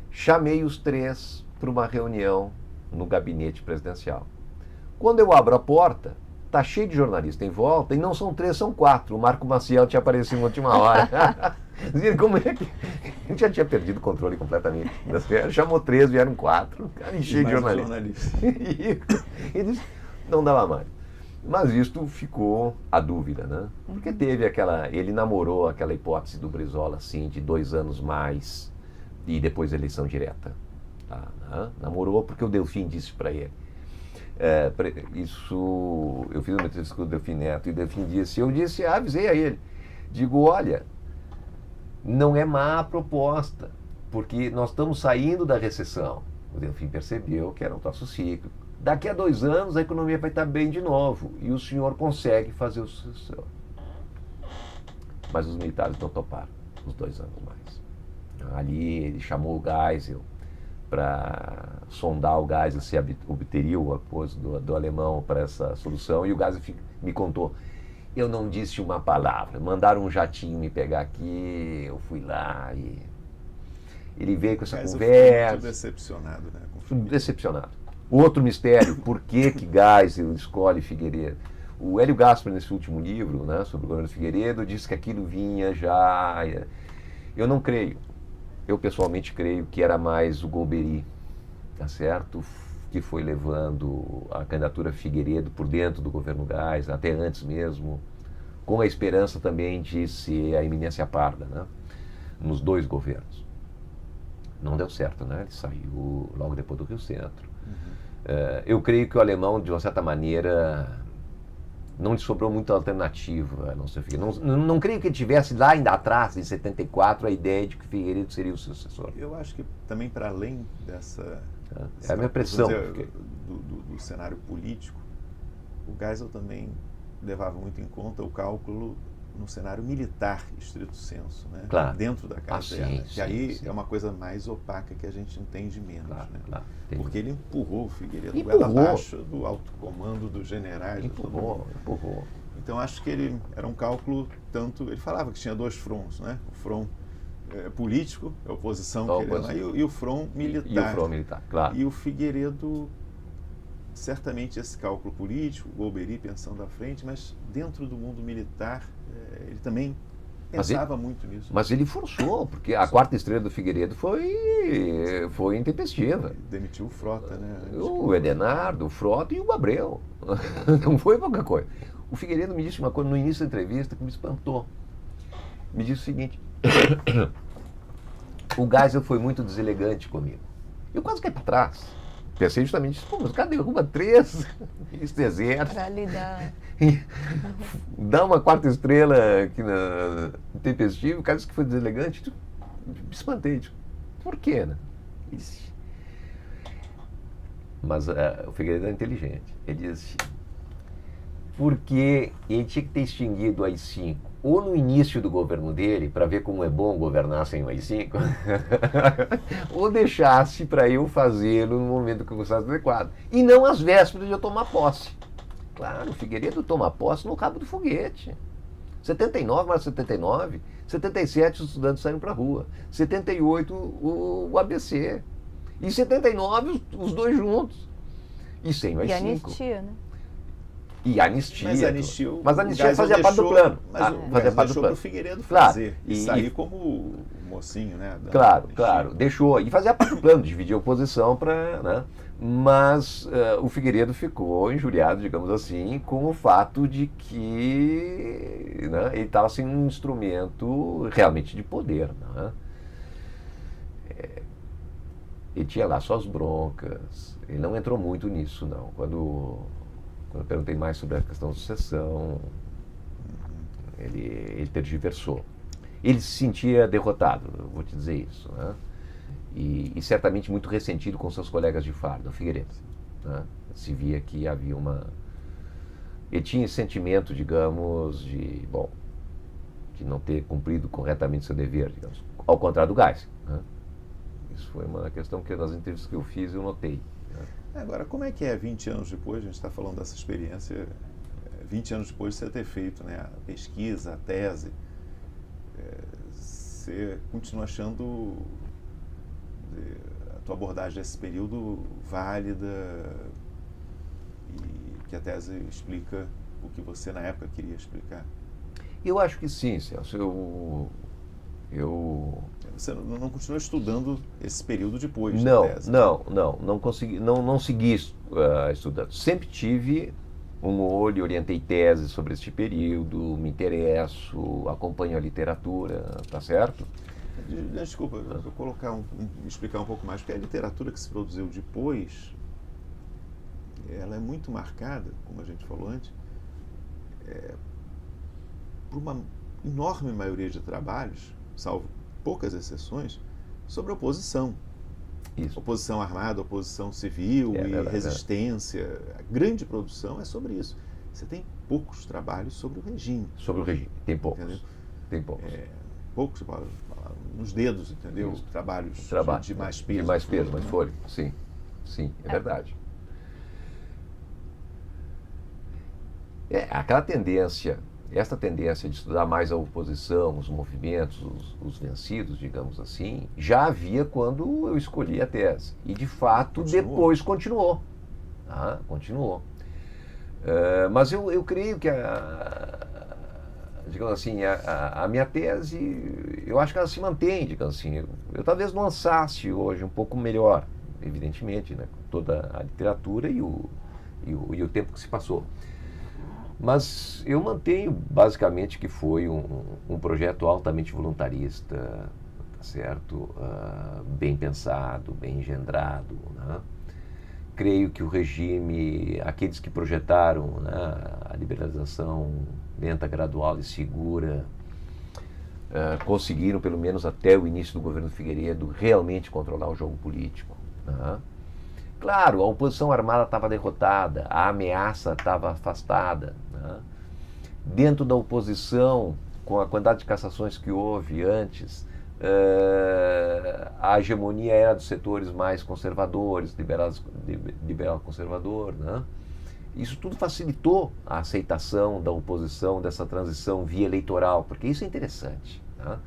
Chamei os 3 para uma reunião no gabinete presidencial. Quando eu abro a porta, tá cheio de jornalista em volta, e não são 3, são 4. O Marco Maciel tinha aparecido na última hora. Como é que... A gente já tinha perdido o controle completamente. Chamou 3, vieram 4. Cara, cheio de jornalista. E disse, não dava mais. Mas isto ficou a dúvida, né? Porque teve ele namorou aquela hipótese do Brizola, assim, de 2 anos mais, e depois eleição direta. Namorou porque o Delfim disse para ele. Eu fiz uma entrevista com o Delfim Neto e o Delfim disse, avisei a ele, digo, olha, não é má a proposta, porque nós estamos saindo da recessão. O Delfim percebeu que era um troço cíclico. Daqui a 2 anos a economia vai estar bem de novo e o senhor consegue fazer o sucessor. Mas os militares não toparam os 2 anos mais. Ali ele chamou o Geisel para sondar o Geisel se obteria o apoio do alemão para essa solução, e o Geisel me contou, eu não disse uma palavra, mandaram um jatinho me pegar aqui, eu fui lá e ele veio com essa conversa.
Muito decepcionado, né?
Decepcionado. Outro mistério, por que Geisel escolhe Figueiredo? O Hélio Gaspari, nesse último livro, né, sobre o governo Figueiredo, disse que aquilo vinha já... Eu não creio. Eu pessoalmente creio que era mais o Golbery, tá certo? Que foi levando a candidatura Figueiredo por dentro do governo Geisel, até antes mesmo, com a esperança também de ser a eminência parda, né? Nos 2 governos. não deu certo, né? Ele saiu logo depois do Rio Centro. Eu creio que o alemão, de uma certa maneira, não lhe sobrou muita alternativa, não sei o que. Não creio que ele tivesse lá ainda atrás, em 74, a ideia de que Figueiredo seria o sucessor.
Eu acho que também para além dessa...
É a minha impressão.
Do cenário político, o Geisel também levava muito em conta o cálculo no cenário militar, estrito senso, né?
Claro.
Dentro da caserna, que aí
sim.
É uma coisa mais opaca que a gente entende menos,
Claro,
né?
claro.
Porque ele empurrou o Figueiredo goela abaixo do alto comando dos generais.
Empurrou.
Então acho que ele era um cálculo tanto... Ele falava que tinha 2 fronts, né? O front político, a oposição, e o front militar.
E o front militar, claro.
E o Figueiredo, certamente esse cálculo político, o Golbery pensando à frente, mas dentro do mundo militar, ele também pensava muito nisso.
Mas ele forçou, porque a 4ª estrela do Figueiredo foi intempestiva.
Demitiu o Frota, né?
O Edenardo, o Frota e o Abreu. Não foi pouca coisa. O Figueiredo me disse uma coisa no início da entrevista que me espantou. Me disse o seguinte: o Geisel foi muito deselegante comigo. Eu quase caí para trás. Pensei justamente, pô, mas cadê? Derruba 3, isso é 0.
Para lidar.
Dá uma 4ª estrela aqui na Intempestivo, o cara disse que foi deselegante. Me espantei. Por quê, né? Mas o Figueiredo é inteligente. Ele disse porque ele tinha que ter extinguido o AI-5 ou no início do governo dele, para ver como é bom governar sem o AI-5, ou deixasse para eu fazê-lo no momento que eu gostasse adequado. E não às vésperas de eu tomar posse. Claro, o Figueiredo toma posse no cabo do foguete. 79, mais 79, 77 os estudantes saíram para a rua, 78 o ABC, e 79 os 2 juntos. E sem o AI-5.
E anistia, né?
E anistia.
Mas
a anistia fazia parte do plano.
Fazia parte do plano. O Figueiredo fazer.
Claro,
e sair como mocinho, né?
Claro. Deixou. E fazia parte do plano, dividir a oposição para... Né? Mas o Figueiredo ficou injuriado, digamos assim, com o fato de que ele estava sem um instrumento realmente de poder. Né? Ele tinha lá suas broncas. Ele não entrou muito nisso, não. Quando eu perguntei mais sobre a questão da sucessão, ele tergiversou. Ele se sentia derrotado, eu vou te dizer isso, né? E certamente muito ressentido com seus colegas de farda, o Figueiredo. Né? Se via que havia uma... Ele tinha esse sentimento, digamos, de não ter cumprido corretamente seu dever, digamos, ao contrário do Geisel. Né? Isso foi uma questão que nas entrevistas que eu fiz eu notei.
Agora, como é que é 20 anos depois, a gente está falando dessa experiência, 20 anos depois de você ter feito, né, a pesquisa, a tese, você continua achando a tua abordagem desse período válida e que a tese explica o que você na época queria explicar?
Eu acho que sim, Celso.
Você não continuou estudando esse período depois
da
tese?
Não consegui, não segui estudando. Sempre tive um olho, orientei teses sobre este período, me interesso, acompanho a literatura, tá certo?
Desculpa, eu vou explicar um pouco mais, porque a literatura que se produziu depois, ela é muito marcada, como a gente falou antes, por uma enorme maioria de trabalhos, salvo poucas exceções, sobre oposição.
Isso.
Oposição armada, oposição civil resistência. A grande produção é sobre isso. Você tem poucos trabalhos sobre o regime.
Sobre o regime, tem poucos.
Entendeu?
Tem poucos.
Poucos, nos dedos, entendeu?
Isso.
Trabalhos de mais peso.
De mais peso, mais fôlego, sim. Sim, é verdade. Aquela tendência, esta tendência de estudar mais a oposição, os movimentos, os vencidos, digamos assim, já havia quando eu escolhi a tese. E, de fato, depois continuou. Continuou. Mas eu creio que digamos assim, a minha tese, eu acho que ela se mantém, digamos assim. Eu talvez lançasse hoje um pouco melhor, evidentemente, né, com toda a literatura e o tempo que se passou. Mas eu mantenho basicamente que foi um projeto altamente voluntarista, tá certo? Bem pensado, bem engendrado, né? Creio que o regime, aqueles que projetaram, né, a liberalização lenta, gradual e segura, conseguiram, pelo menos até o início do governo Figueiredo, realmente controlar o jogo político, né? Claro, a oposição armada estava derrotada, a ameaça estava afastada, né? Dentro da oposição, com a quantidade de cassações que houve antes, a hegemonia era dos setores mais conservadores, liberal-conservador, né? Isso tudo facilitou a aceitação da oposição dessa transição via eleitoral, porque isso é interessante, né?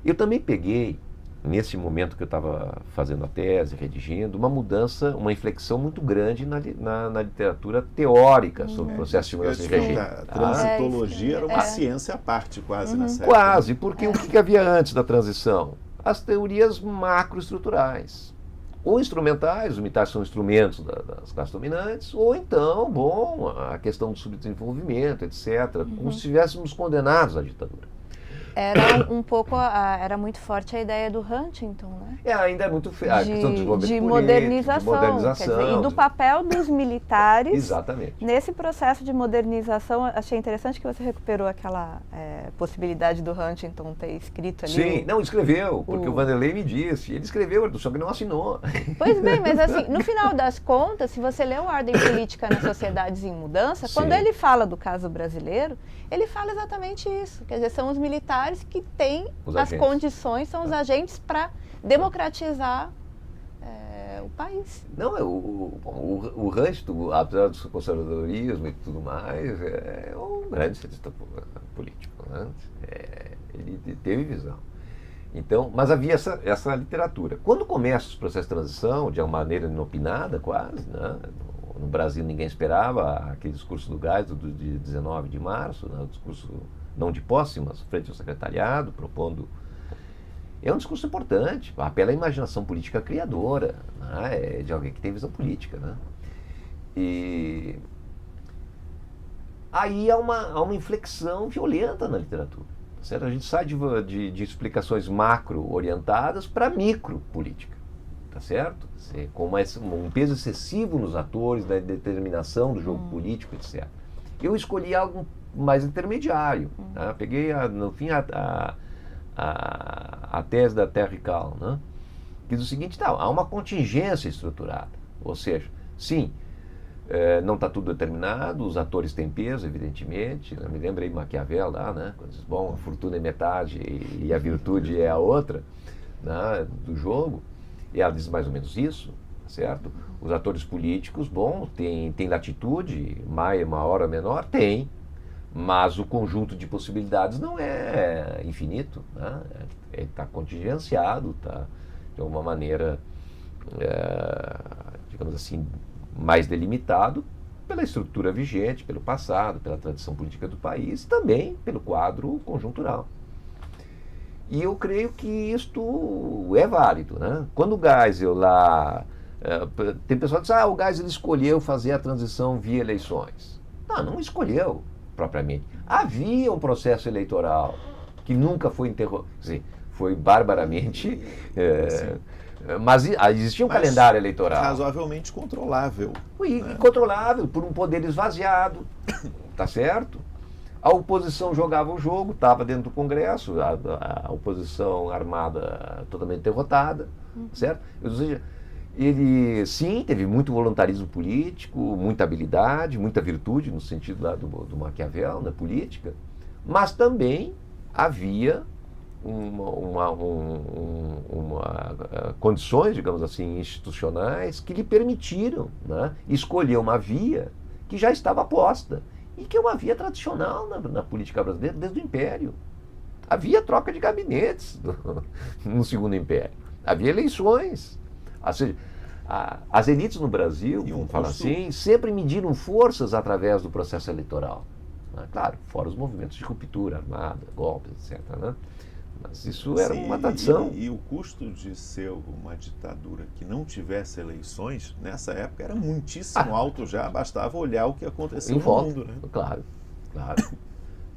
Eu também peguei, nesse momento que eu estava fazendo a tese, redigindo, uma mudança, uma inflexão muito grande na literatura teórica sobre o processo de mudança de regime.
A transitologia era uma ciência à parte, quase, nessa época.
Quase, porque o que havia antes da transição? As teorias macroestruturais. Ou instrumentais, os militares são instrumentos das classes dominantes, ou então, a questão do subdesenvolvimento, etc., como se estivéssemos condenados à ditadura.
Era um pouco, era muito forte a ideia do Huntington, né?
Ainda é muito a questão
de modernização, quer dizer, e do papel dos militares.
Exatamente.
Nesse processo de modernização. Achei interessante que você recuperou aquela possibilidade do Huntington ter escrito ali.
Sim, não, escreveu, porque o Vanderlei me disse, ele escreveu, só que não assinou.
Pois bem, mas assim, no final das contas, se você lê o Ordem Política nas Sociedades em Mudança, quando ele fala do caso brasileiro, ele fala exatamente isso, quer dizer, são os militares que têm as condições, são os agentes para democratizar o país.
Não, o Huntington, apesar do seu conservadorismo e tudo mais, é um grande cientista político, né? Ele teve visão. Então, mas havia essa literatura. Quando começam os processos de transição, de uma maneira inopinada quase, né? No Brasil ninguém esperava aquele discurso do Geisel de 19 de março, né? O discurso não de posse, mas frente ao secretariado, propondo... É um discurso importante, apela à imaginação política criadora, né? De alguém que tem visão política, né? E aí há uma inflexão violenta na literatura, certo? A gente sai de explicações macro-orientadas para micro-política, tá certo? Com um peso excessivo nos atores, da determinação do jogo político, etc. Eu escolhi algo mais intermediário, né? Peguei, no fim, a tese da Terry Cal, né? Que diz o seguinte: há uma contingência estruturada, ou seja, sim, não está tudo determinado, os atores têm peso, evidentemente, né? Me lembrei Maquiavel lá, né? Quando diz, a fortuna é metade e a virtude é a outra, né? Do jogo, e ela diz mais ou menos isso, certo? Os atores políticos, tem latitude, maior ou menor, tem, mas o conjunto de possibilidades não é infinito, né? Ele está contingenciado, está de alguma maneira, digamos assim, mais delimitado pela estrutura vigente, pelo passado, pela tradição política do país e também pelo quadro conjuntural. E eu creio que isto é válido, né? Quando o Geisel lá... tem pessoal que diz, o Geisel escolheu fazer a transição via eleições. Não escolheu propriamente. Havia um processo eleitoral que nunca foi interrompido, foi barbaramente... mas existia um calendário eleitoral.
Razoavelmente controlável.
Controlável, por um poder esvaziado, tá certo? A oposição jogava o jogo, estava dentro do Congresso, a oposição armada totalmente derrotada, certo? Ou seja, ele, sim, teve muito voluntarismo político, muita habilidade, muita virtude, no sentido lá do Maquiavel, na política, mas também havia condições, digamos assim, institucionais que lhe permitiram, né, escolher uma via que já estava posta e que é uma via tradicional na política brasileira desde o Império. Havia troca de gabinetes no Segundo Império. Havia eleições. Ou seja, as elites no Brasil, vamos falar assim, sempre mediram forças através do processo eleitoral. Né? Claro, fora os movimentos de ruptura armada, golpes, etc., né? Mas isso era uma tradição.
E o custo de ser uma ditadura que não tivesse eleições, nessa época, era muitíssimo alto já, bastava olhar o que aconteceu no mundo, né?
Claro.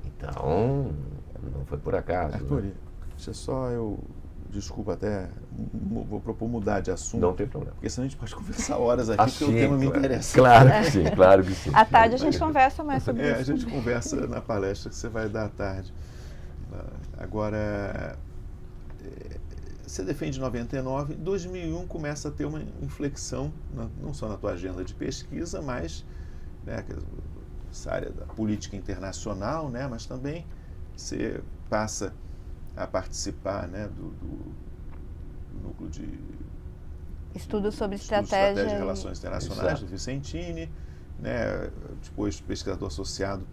Então, não foi por acaso.
Por Deixa só desculpa até, vou propor mudar de assunto.
Não tem problema.
Porque senão a gente pode conversar horas aqui, porque o tema me interessa.
Claro que sim, claro que sim.
À tarde a gente conversa mais sobre isso.
A gente conversa na palestra que você vai dar à tarde. Agora, você defende 99, 2001 começa a ter uma inflexão, não só na tua agenda de pesquisa, mas né, essa área da política internacional, né, mas também você passa a participar, né, do núcleo de
estudos sobre
estratégia
estratégia
de relações internacionais
Exato.
do Vicentini, né, depois pesquisador associado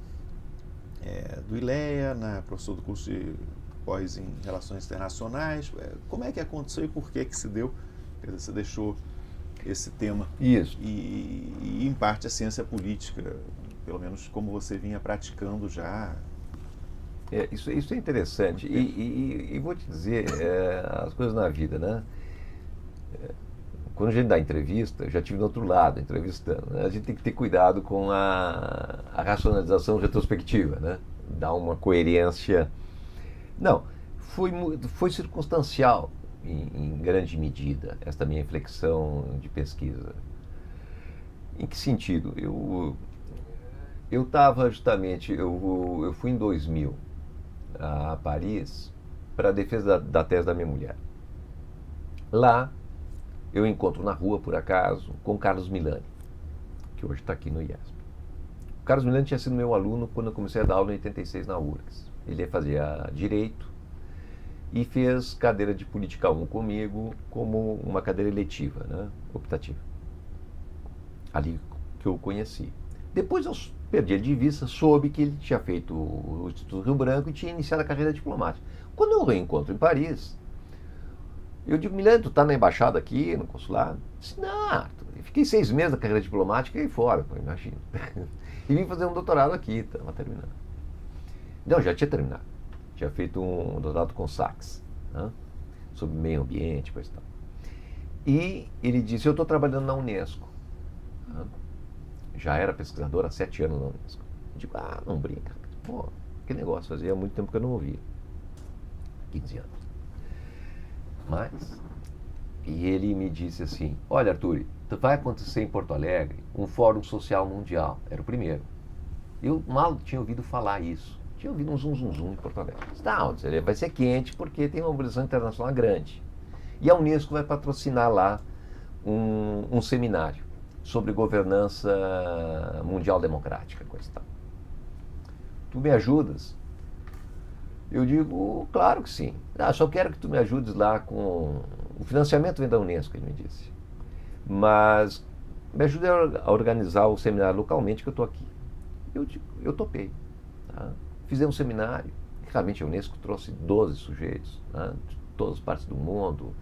do ILEA, né, professor do curso de pós em relações internacionais. Como é que aconteceu e por que se deu? Quer dizer, você deixou esse tema
Isso.
e em parte a ciência política, pelo menos como você vinha praticando já.
Isso é interessante. E vou te dizer, as coisas na vida, né? Quando a gente dá entrevista, eu já estive do outro lado, entrevistando, né? A gente tem que ter cuidado com a racionalização retrospectiva, né? Dar uma coerência. Não, foi circunstancial, em grande medida, esta minha inflexão de pesquisa. Em que sentido? Eu estava justamente, eu fui em 2000 a Paris para a defesa da tese da minha mulher. Lá, eu encontro na rua, por acaso, com o Carlos Milani, que hoje está aqui no IESP. O Carlos Milani tinha sido meu aluno quando eu comecei a dar aula em 86 na URGS. Ele fazia Direito e fez cadeira de Política 1 comigo como uma cadeira eletiva, né, optativa. Ali que eu o conheci. Depois eu perdi ele de vista, soube que ele tinha feito o Instituto Rio Branco e tinha iniciado a carreira diplomática. Quando eu o reencontro em Paris, eu digo, Milani, tu tá na embaixada aqui, no consulado? Eu disse, não, Arthur, eu fiquei 6 meses na carreira diplomática e aí fora, pô, imagina. E vim fazer um doutorado aqui, estava terminando. Não, já tinha terminado. Tinha feito um doutorado com Sachs, né, sobre meio ambiente, coisa e tal. E ele disse, eu estou trabalhando na Unesco. Né, já era pesquisador há 7 anos na Unesco. Eu digo, não brinca. Pô, que negócio, fazia muito tempo que eu não ouvia. 15 anos. Mas, e ele me disse assim, olha, Arthur, vai acontecer em Porto Alegre um Fórum Social Mundial. Era o primeiro. Eu mal tinha ouvido falar isso. Tinha ouvido um zum em Porto Alegre. Não, vai ser quente porque tem uma mobilização internacional grande. E a Unesco vai patrocinar lá um seminário sobre governança mundial democrática, coisa e tal. Tu me ajudas? Eu digo, claro que sim. Só quero que tu me ajudes lá com... O financiamento vem da Unesco, ele me disse. Mas me ajude a organizar o seminário localmente que eu estou aqui. Eu topei. Tá? Fizemos um seminário. Realmente a Unesco trouxe 12 sujeitos, tá? De todas as partes do mundo.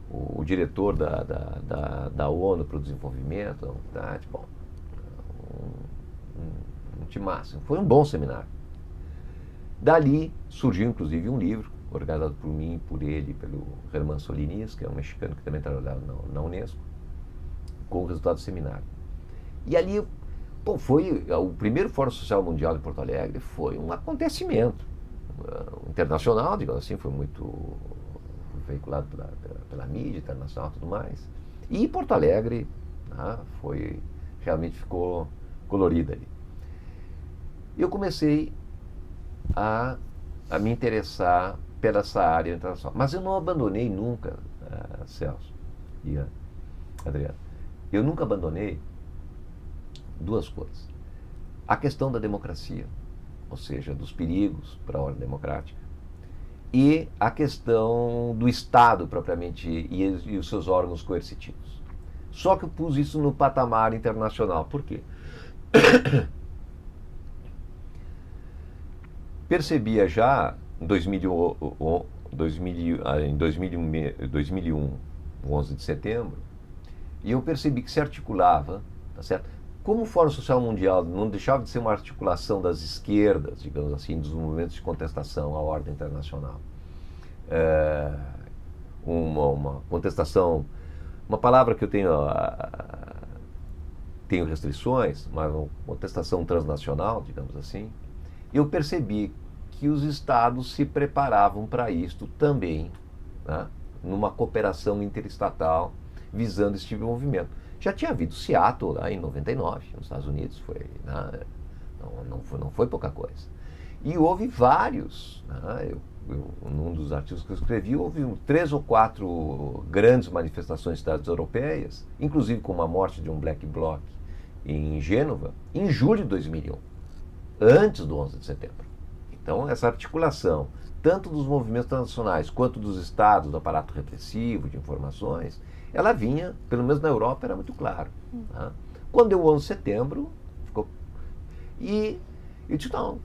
O diretor da ONU para o desenvolvimento. Tá? Bom, um timaço. Foi um bom seminário. Dali surgiu, inclusive, um livro, organizado por mim, por ele, pelo Germán Solinis, que é um mexicano que também trabalhava na Unesco, com o resultado do seminário. E ali, foi o primeiro Fórum Social Mundial em Porto Alegre, foi um acontecimento internacional, digamos assim, foi muito veiculado pela mídia internacional e tudo mais. E Porto Alegre, realmente ficou colorida ali. Eu comecei a me interessar pela essa área internacional. Mas eu não abandonei nunca, Celso e Adriano, eu nunca abandonei 2 coisas. A questão da democracia, ou seja, dos perigos para a ordem democrática, e a questão do Estado propriamente e os seus órgãos coercitivos. Só que eu pus isso no patamar internacional. Por quê? Percebia já em 2001, 11 de setembro, e eu percebi que se articulava, tá certo? Como o Fórum Social Mundial não deixava de ser uma articulação das esquerdas, digamos assim, dos movimentos de contestação à ordem internacional, uma contestação, uma palavra que eu tenho restrições, mas uma contestação transnacional, digamos assim, eu percebi que os estados se preparavam para isto também, né? Numa cooperação interestatal visando esse tipo de movimento. Já tinha havido Seattle lá em 99, nos Estados Unidos, né? Não foi pouca coisa. E houve vários, né? Num dos artigos que eu escrevi, houve 3 ou 4 grandes manifestações em cidades europeias, inclusive com a morte de um Black Bloc em Gênova, em julho de 2001, antes do 11 de setembro. Então, essa articulação, tanto dos movimentos internacionais quanto dos estados, do aparato repressivo, de informações, ela vinha, pelo menos na Europa, era muito claro. Tá? Quando deu o 11 de setembro, ficou... E eu disse, não,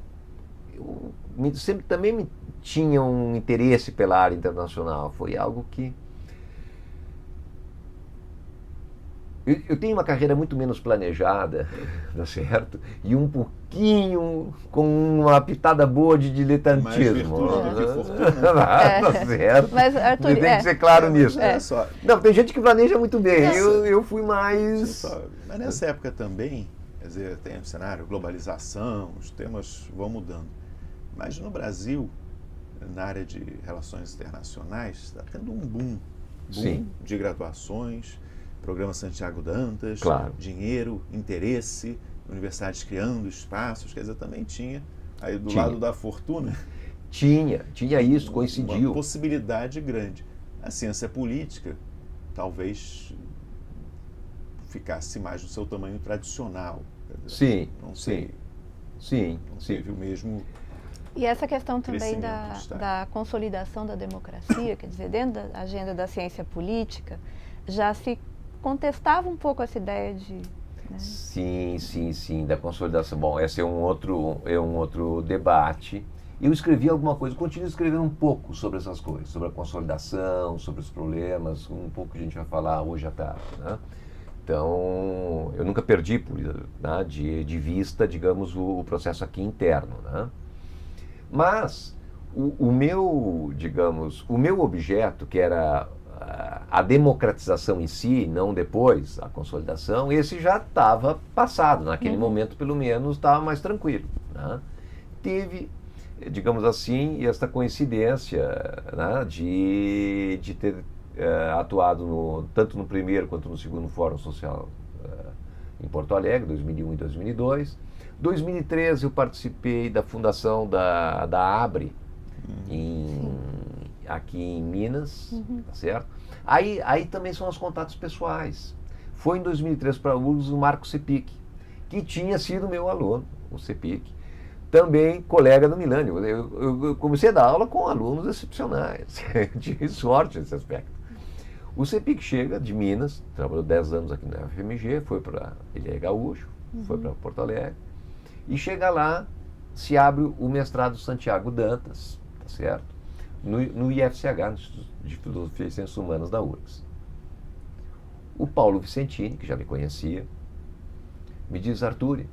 sempre também tinha um interesse pela área internacional. Foi algo que... Eu tenho uma carreira muito menos planejada, tá certo? E um pouquinho com uma pitada boa de diletantismo.
Mais virtude do que fortuna.
Tá certo.
Mas, Arthur,
tem que ser claro nisso.
Olha só.
Não, tem gente que planeja muito bem. Eu fui mais...
Mas nessa época também, quer dizer, tem o cenário, globalização, os temas vão mudando. Mas no Brasil, na área de relações internacionais, está tendo um boom
Sim.
de graduações, programa Santiago Dantas,
Claro.
dinheiro, interesse, universidades criando espaços, quer dizer, também tinha, aí do
Tinha.
lado da fortuna,
Tinha isso,
uma
coincidiu.
possibilidade grande. A ciência política talvez ficasse mais no seu tamanho tradicional. Quer dizer,
Sim,
não sei,
sim.
não teve o mesmo...
E essa questão também
Crescimento do Estado.
da consolidação da democracia, quer dizer, dentro da agenda da ciência política, já se contestava um pouco essa ideia de... Né?
Sim, da consolidação. Bom, esse é um outro debate. Eu escrevi alguma coisa, continuo escrevendo um pouco sobre essas coisas, sobre a consolidação, sobre os problemas, um pouco que a gente vai falar hoje à tarde, né? Então, eu nunca perdi, né, de vista, digamos, o processo aqui interno, né? Mas o meu objeto, que era a democratização em si, não depois a consolidação, esse já estava passado, naquele momento pelo menos estava mais tranquilo, né? Teve, digamos assim, esta coincidência, né, de ter atuado tanto no primeiro quanto no segundo Fórum Social em Porto Alegre, 2001 e 2002. 2013 eu participei da fundação da ABRE, aqui em Minas, tá certo? Aí também são os contatos pessoais. Foi em 2003 para a URGS o Marco Cepic, que tinha sido meu aluno, o Cepic, também colega do Milânio. Eu comecei a dar aula com alunos excepcionais, tive sorte nesse aspecto. O Cepic chega de Minas, trabalhou 10 anos aqui na UFMG, ele é gaúcho, foi para Porto Alegre, e chega lá, se abre o mestrado Santiago Dantas, tá certo? No IFCH, no Instituto de Filosofia e Ciências Humanas da URGS. O Paulo Vicentini, que já me conhecia, me diz: Arthur,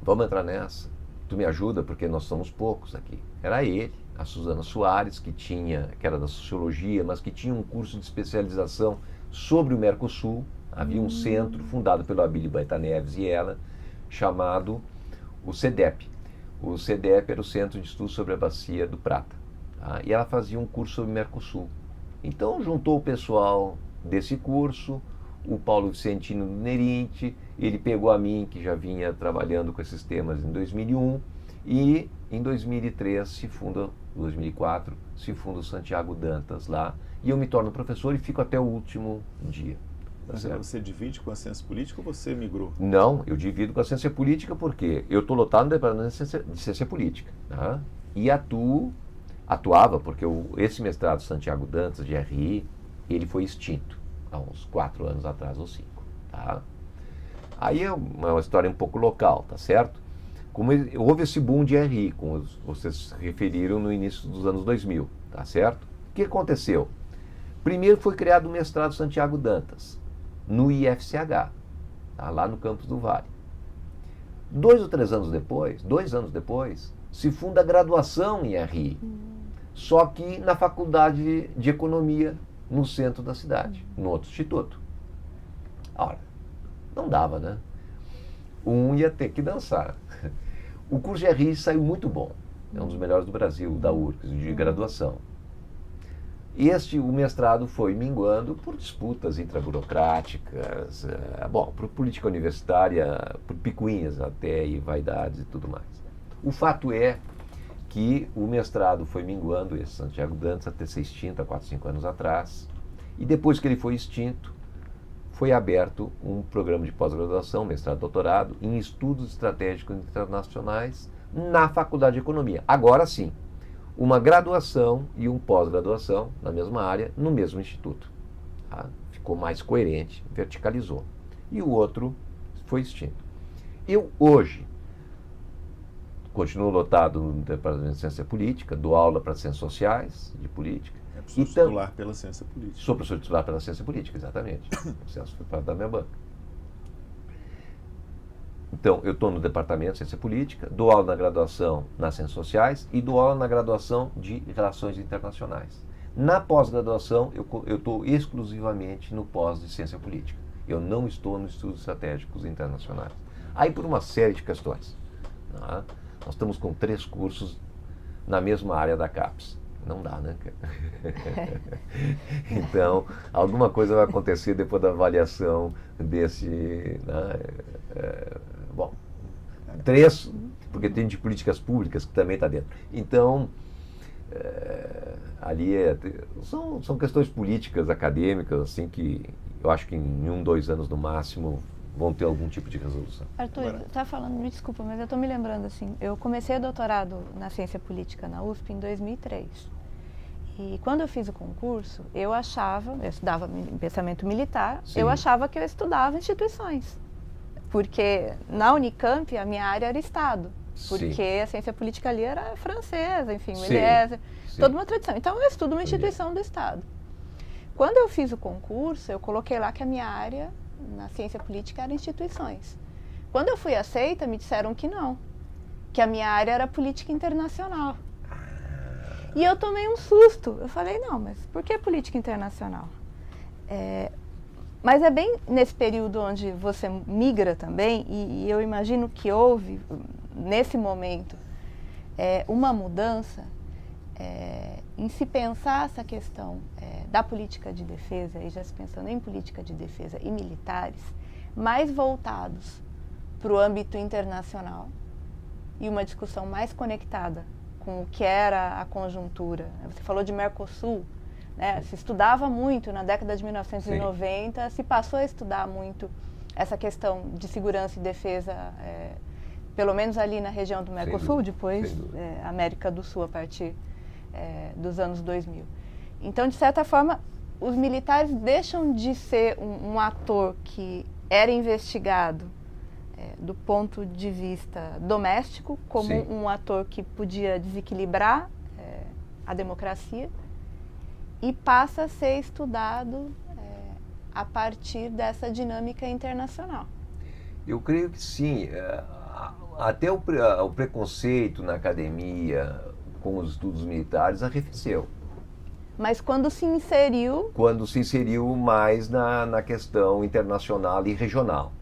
vamos entrar nessa, tu me ajuda porque nós somos poucos aqui. Era ele, a Suzana Soares, que era da Sociologia, mas que tinha um curso de especialização sobre o Mercosul. Havia um centro fundado pelo Abílio Baeta Neves e ela, chamado o CEDEP. O CEDEP era o Centro de Estudos sobre a Bacia do Prata. Tá? E ela fazia um curso sobre o Mercosul. Então juntou o pessoal desse curso, o Paulo Vicentino Nerinte, ele pegou a mim, que já vinha trabalhando com esses temas em 2001, e em 2003 2004, se funda o Santiago Dantas lá, e eu me torno professor e fico até o último dia.
Mas você divide com a ciência política ou você migrou?
Não, eu divido com a ciência política porque eu estou lotado no departamento de ciência política, tá? E atuava, porque esse mestrado Santiago Dantas, de RI, ele foi extinto há uns 4 anos atrás ou 5, tá? Aí é uma história um pouco local, tá certo? Houve esse boom de RI, como vocês se referiram no início dos anos 2000, tá certo? O que aconteceu? Primeiro foi criado o mestrado Santiago Dantas, no IFCH, tá? Lá no campus do Vale. 2 anos depois, se funda a graduação em RI, só que na Faculdade de Economia, no centro da cidade, no outro instituto. Ora, não dava, né? Um ia ter que dançar. O curso de RI saiu muito bom. É um dos melhores do Brasil, da URGS, de graduação. O mestrado foi minguando por disputas intraburocráticas, por política universitária, por picuinhas até e vaidades e tudo mais. O fato é que o mestrado foi minguando, esse Santiago Dantas, até ser extinto há 4, 5 anos atrás, e depois que ele foi extinto, foi aberto um programa de pós-graduação, mestrado e doutorado, em estudos estratégicos internacionais na Faculdade de Economia. Agora sim, uma graduação e um pós-graduação na mesma área, no mesmo instituto. Tá? Ficou mais coerente, verticalizou. E o outro foi extinto. Eu hoje continuo lotado no Departamento de Ciência Política, dou aula para Ciências Sociais, de Política.
É professor titular pela Ciência Política.
Sou professor titular pela Ciência Política, exatamente. O Celso foi parte da minha banca. Então, eu estou no Departamento de Ciência Política, dou aula na graduação nas Ciências Sociais e dou aula na graduação de Relações Internacionais. Na pós-graduação, eu estou exclusivamente no pós de Ciência Política. Eu não estou nos estudos estratégicos internacionais. Aí por uma série de questões. Tá? Nós estamos com 3 cursos na mesma área da CAPES. Não dá, né? Então, alguma coisa vai acontecer depois da avaliação desse... Né? 3, porque tem de políticas públicas que também está dentro. Então, ali são questões políticas, acadêmicas, assim, que eu acho que em 1, 2 anos no máximo vão ter algum tipo de resolução.
Arthur, tá falando, me desculpa, mas eu estou me lembrando assim, eu comecei o doutorado na ciência política na USP em 2003. E quando eu fiz o concurso, eu estudava em pensamento militar,
Sim.
eu achava que eu estudava instituições. Porque na Unicamp a minha área era Estado, porque
Sim.
a ciência política ali era francesa, enfim, o
Sim.
Eliezer,
Sim.
toda uma tradição. Então eu estudo uma instituição do Estado. Quando eu fiz o concurso, eu coloquei lá que a minha área na ciência política era instituições. Quando eu fui aceita, me disseram que não, que a minha área era política internacional. E eu tomei um susto. Eu falei, não, mas por que política internacional? Mas é bem nesse período onde você migra também, e eu imagino que houve, nesse momento, uma mudança em se pensar essa questão da política de defesa, e já se pensando em política de defesa e militares, mais voltados para o âmbito internacional e uma discussão mais conectada com o que era a conjuntura. Você falou de Mercosul, né? Se estudava muito na década de 1990, Sim. Se passou a estudar muito essa questão de segurança e defesa, pelo menos ali na região do Mercosul, depois América do Sul a partir dos anos 2000. Então, de certa forma, os militares deixam de ser um ator que era investigado do ponto de vista doméstico, como
Sim.
um ator que podia desequilibrar a democracia, e passa a ser estudado a partir dessa dinâmica internacional.
Eu creio que sim. Até o preconceito na academia com os estudos militares arrefeceu.
Mas quando se inseriu...
Quando se inseriu mais na questão internacional e regional.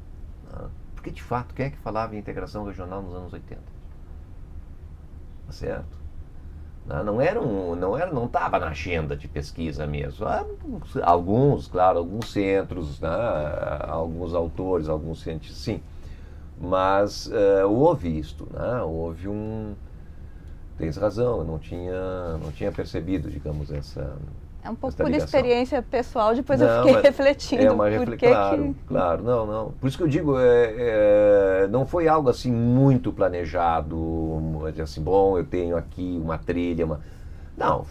Né? Porque, de fato, quem é que falava em integração regional nos anos 80? Tá certo? Não estava na agenda de pesquisa mesmo. Alguns centros, né? Alguns autores, alguns cientistas, sim. Mas houve isto, né? Houve Tens razão, eu não tinha percebido, digamos, essa...
É um pouco por experiência pessoal, depois eu fiquei refletindo.
Claro, não. Por isso que eu digo, não foi algo assim muito planejado, assim, bom, eu tenho aqui uma trilha, Não,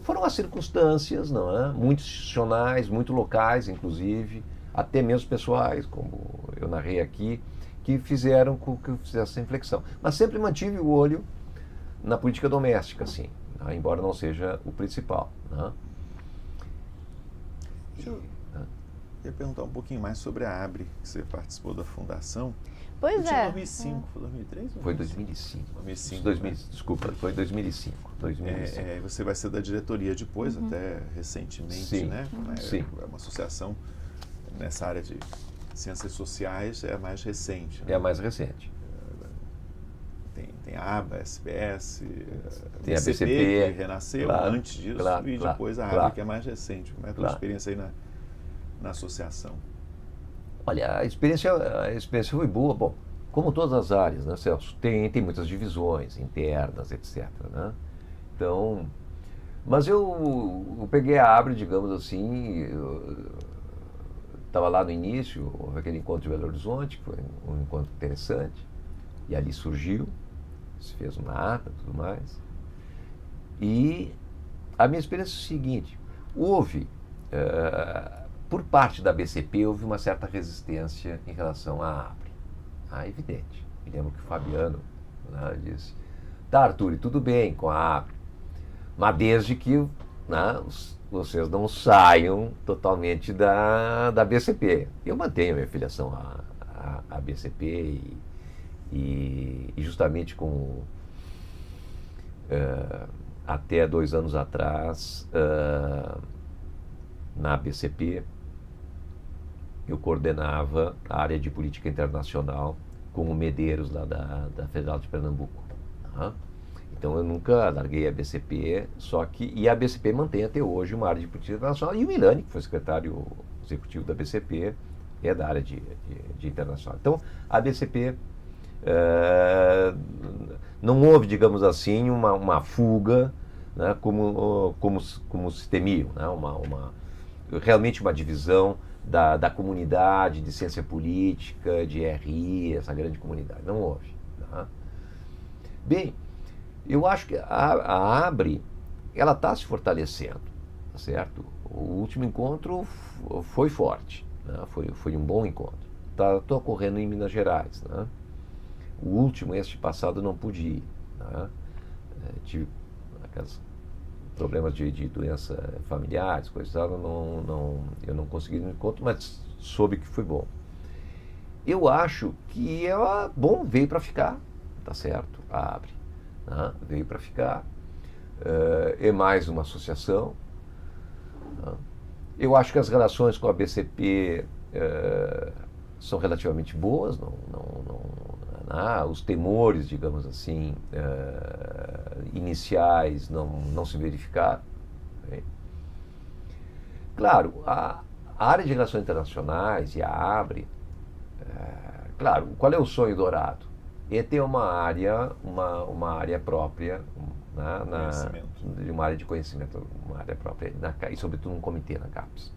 foram as circunstâncias, não é? Muito institucionais, muito locais, inclusive, até mesmo pessoais, como eu narrei aqui, que fizeram com que eu fizesse essa inflexão. Mas sempre mantive o olho na política doméstica, assim, né? Embora não seja o principal, né?
Eu ia perguntar um pouquinho mais sobre a ABRE, que você participou da fundação.
Pois
é. 2005, foi 2003?
Foi 2005.
2005,
né? Desculpa, foi 2005.
Você vai ser da diretoria depois, até recentemente,
Sim.
né?
Sim.
É uma associação nessa área de ciências sociais, é a mais recente. Né?
É a mais recente.
tem a ABA, a SBS,
tem a
BCP,
BCP,
que renasceu
claro,
antes disso,
claro,
e
claro,
depois a ABA,
claro.
que é mais recente. Como é a tua
Claro.
experiência aí na associação?
Olha, a experiência foi boa. Bom, como todas as áreas, né, Celso? Tem muitas divisões internas, etc. Né? Então, mas eu peguei a Abre, digamos assim, estava lá no início, houve aquele encontro de Belo Horizonte, que foi um encontro interessante, e ali surgiu, se fez uma ata e tudo mais. E a minha experiência é o seguinte: houve, por parte da BCP, houve uma certa resistência em relação à Abre. Evidente. Me lembro que o Fabiano, né, disse: tá, Arthur, e tudo bem com a Abre, mas desde que, né, vocês não saiam totalmente da BCP. Eu mantenho a minha filiação à BCP e justamente como até 2 anos atrás, na BCP, eu coordenava a área de política internacional com o Medeiros lá da Federal de Pernambuco. Tá? Então eu nunca larguei a BCP, e a BCP mantém até hoje uma área de política internacional, e o Milani, que foi secretário executivo da BCP, é da área de internacional. Então a BCP não houve, digamos assim, uma fuga, né, como se temiam, né, realmente uma divisão da comunidade de ciência política, de RI, essa grande comunidade. Não houve. Tá? Bem, eu acho que a Abre, ela está se fortalecendo, tá certo? O último encontro foi forte, né? Foi um bom encontro. Está ocorrendo em Minas Gerais, né? O último, este passado, não pude ir. Né? Tive aqueles problemas de doenças familiares, coisas tal, eu não consegui ir no encontro, mas soube que foi bom. Eu acho que veio para ficar, tá certo? A Abre, né? Veio para ficar. É mais uma associação. Né? Eu acho que as relações com a BCP são relativamente boas, os temores, digamos assim, iniciais não se verificaram. Né? Claro, a área de relações internacionais e a Abre, claro, qual é o sonho dourado? É ter uma área própria, uma área de conhecimento, uma área própria, e sobretudo um comitê na CAPES.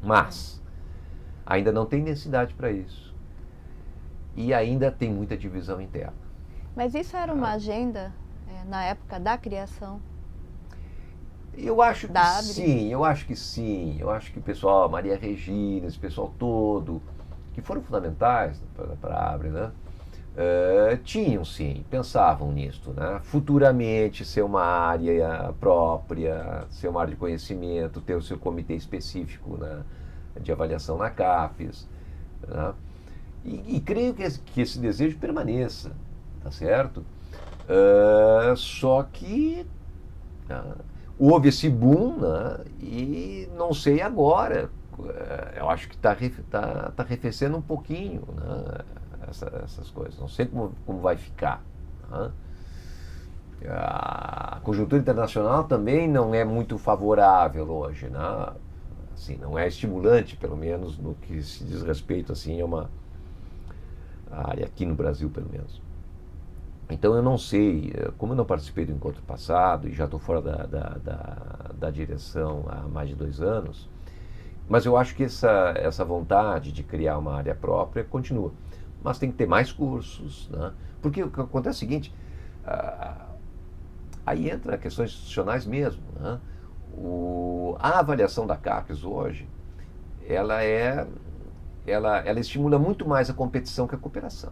Mas ainda não tem necessidade para isso. E ainda tem muita divisão interna.
Mas isso era uma agenda na época da criação?
Eu acho que sim, eu acho que sim. Eu acho que o pessoal, Maria Regina, esse pessoal todo, que foram fundamentais para a Abre, né? Tinham sim, pensavam nisso, né? Futuramente ser uma área própria, ser uma área de conhecimento, ter o seu comitê específico, né, de avaliação na CAPES, né? E creio que esse desejo permaneça, tá certo? Só que houve esse boom, né, e não sei agora, eu acho que está arrefecendo um pouquinho, né, essas coisas, não sei como vai ficar. Né? A conjuntura internacional também não é muito favorável hoje, né? Assim, não é estimulante, pelo menos no que se diz respeito assim, a área aqui no Brasil, pelo menos. Então eu não sei, como eu não participei do encontro passado e já estou fora da direção há mais de 2 anos, mas eu acho que essa vontade de criar uma área própria continua. Mas tem que ter mais cursos, né? Porque o que acontece é o seguinte, aí entra questões institucionais mesmo, né? A avaliação da CAPES hoje, ela estimula muito mais a competição que a cooperação.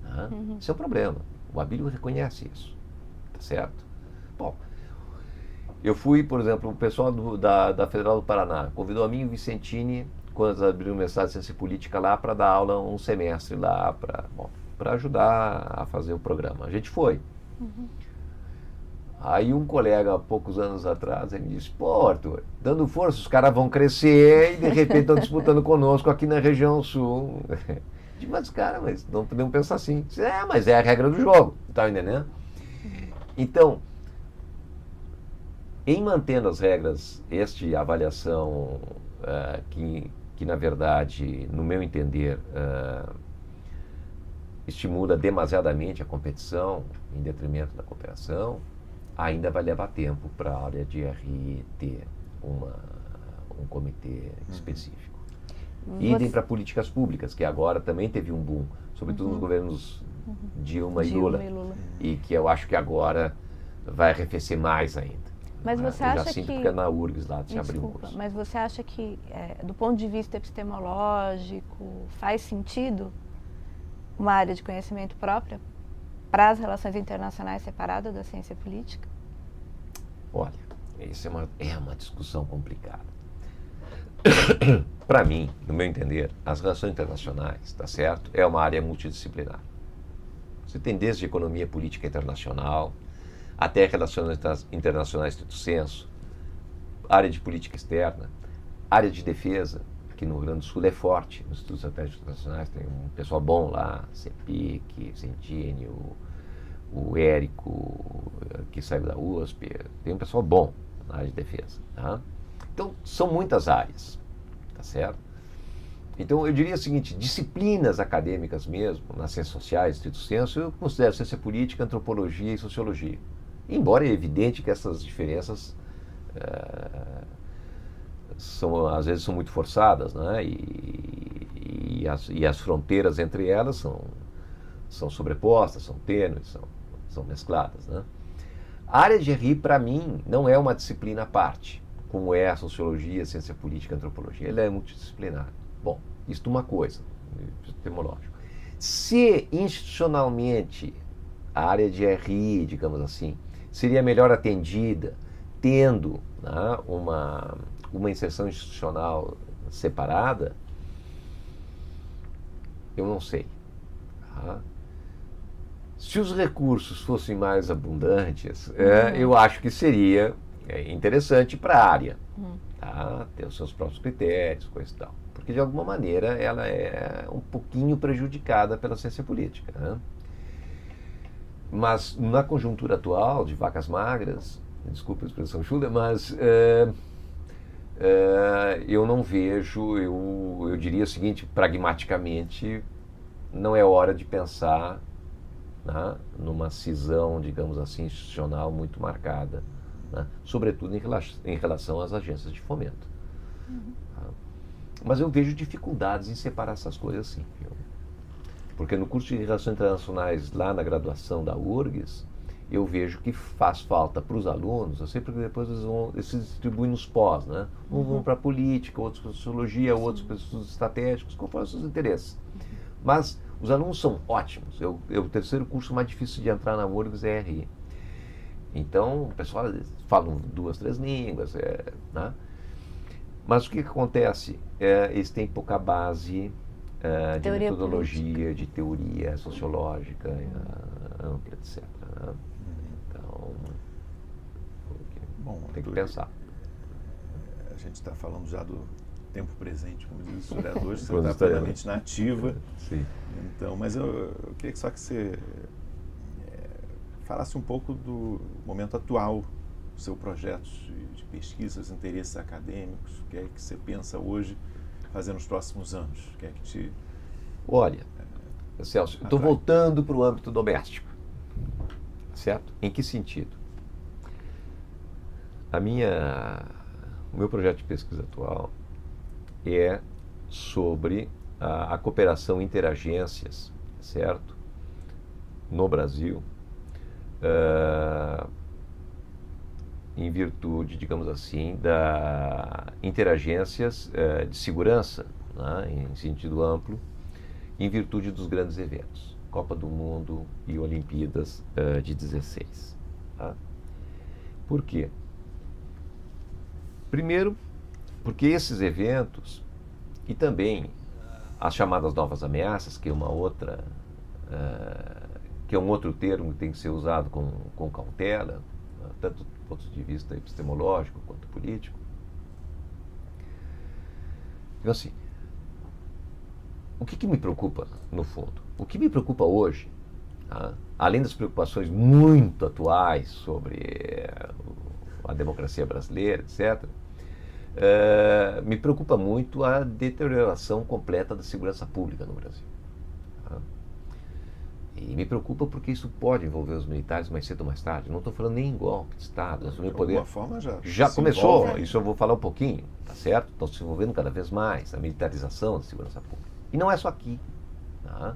Né? Isso é um problema. O Abílio reconhece isso. Tá certo? Bom, eu fui, por exemplo, o pessoal da Federal do Paraná convidou a mim e o Vicentini, quando abriu o mestrado de Ciência Política lá, para dar aula um semestre lá, para ajudar a fazer o programa. A gente foi. Aí um colega, há poucos anos atrás, ele me disse: pô, Arthur, dando força, os caras vão crescer e de repente estão disputando conosco aqui na região sul. Mas, cara, mas não podemos pensar assim. Mas é a regra do jogo, tá entendendo? Então, em mantendo as regras, avaliação que, na verdade, no meu entender, estimula demasiadamente a competição em detrimento da cooperação, ainda vai levar tempo para a área de RI ter um comitê específico. Idem para políticas públicas, que agora também teve um boom, sobretudo nos governos Dilma e Lula, e que eu acho que agora vai arrefecer mais ainda.
Mas você
eu
acha
já sinto
que...
que na URGS lá se abriu um curso.
Mas você acha que, do ponto de vista epistemológico, faz sentido uma área de conhecimento própria para as relações internacionais separada da ciência política?
Olha, isso é uma discussão complicada. Para mim, no meu entender, as relações internacionais, tá certo? É uma área multidisciplinar. Você tem desde economia política internacional até relações internacionais stricto sensu, área de política externa, área de defesa, que no Rio Grande do Sul é forte, nos Institutos Estratégicos Internacionais tem um pessoal bom lá, CEPIC, Centini, o Érico, que saiu da USP, tem um pessoal bom na área de defesa. Tá? Então, são muitas áreas, tá certo? Então, eu diria o seguinte, disciplinas acadêmicas mesmo, nas ciências sociais, stricto sensu, eu considero ciência política, antropologia e sociologia. Embora é evidente que essas diferenças às vezes são muito forçadas, né? E as fronteiras entre elas são sobrepostas, são tênues, são mescladas, né? A área de RI, para mim, não é uma disciplina à parte, como é a sociologia, a ciência política, a antropologia. Ela é multidisciplinar. Bom, isto é uma coisa, epistemológico. Se institucionalmente a área de RI, digamos assim, seria melhor atendida tendo, né, uma inserção institucional separada, eu não sei. Tá? Se os recursos fossem mais abundantes, eu acho que seria interessante para a área, tá? Ter os seus próprios critérios, coisa e tal. Porque, de alguma maneira, ela é um pouquinho prejudicada pela ciência política. Né? Mas, na conjuntura atual, de vacas magras, desculpa a expressão chula, mas eu não vejo, eu diria o seguinte, pragmaticamente, não é hora de pensar, né, numa cisão, digamos assim, institucional muito marcada, né, sobretudo em relação às agências de fomento. Tá? Mas eu vejo dificuldades em separar essas coisas assim, viu? Porque no curso de Relações Internacionais, lá na graduação da URGS, eu vejo que faz falta para os alunos, eu sei porque depois eles se distribuem nos pós, né? Uns vão para política, outros para sociologia, outros para estudos estratégicos, conforme os seus interesses. Mas os alunos são ótimos. O terceiro curso mais difícil de entrar na URGS é RI. Então, o pessoal fala 2, 3 línguas, né? Mas o que acontece? Eles têm pouca base de
Teoria
metodologia,
política.
de teoria sociológica ampla, etc. Né? Então,
Bom,
tem que pensar.
A gente está falando já do tempo presente, como diz os historiadores, você
Quando
está plenamente na ativa.
Sim.
Então, mas eu queria só que você falasse um pouco do momento atual do seu projeto de pesquisa, seus interesses acadêmicos, o que é que você pensa hoje fazer nos próximos anos? O que é que te...
Olha, Celso, estou voltando para o âmbito doméstico, certo? Em que sentido? O meu projeto de pesquisa atual é sobre a cooperação interagências, certo? No Brasil, em virtude, digamos assim, da interagências de segurança, né, em sentido amplo, em virtude dos grandes eventos, Copa do Mundo e Olimpíadas de 16. Tá? Por quê? Primeiro, porque esses eventos e também as chamadas novas ameaças, que é uma outra, que é um outro termo que tem que ser usado com cautela, tanto do ponto de vista epistemológico quanto político. Então, assim, o que me preocupa, no fundo? O que me preocupa hoje, tá? Além das preocupações muito atuais sobre a democracia brasileira, etc., me preocupa muito a deterioração completa da segurança pública no Brasil. Tá? E me preocupa porque isso pode envolver os militares mais cedo ou mais tarde. Não estou falando nem em golpe de Estado.
De alguma forma
já começou,
envolve.
isso eu vou falar um pouquinho, tá certo? Estão se envolvendo cada vez mais a militarização da segurança pública. E não é só aqui. Tá?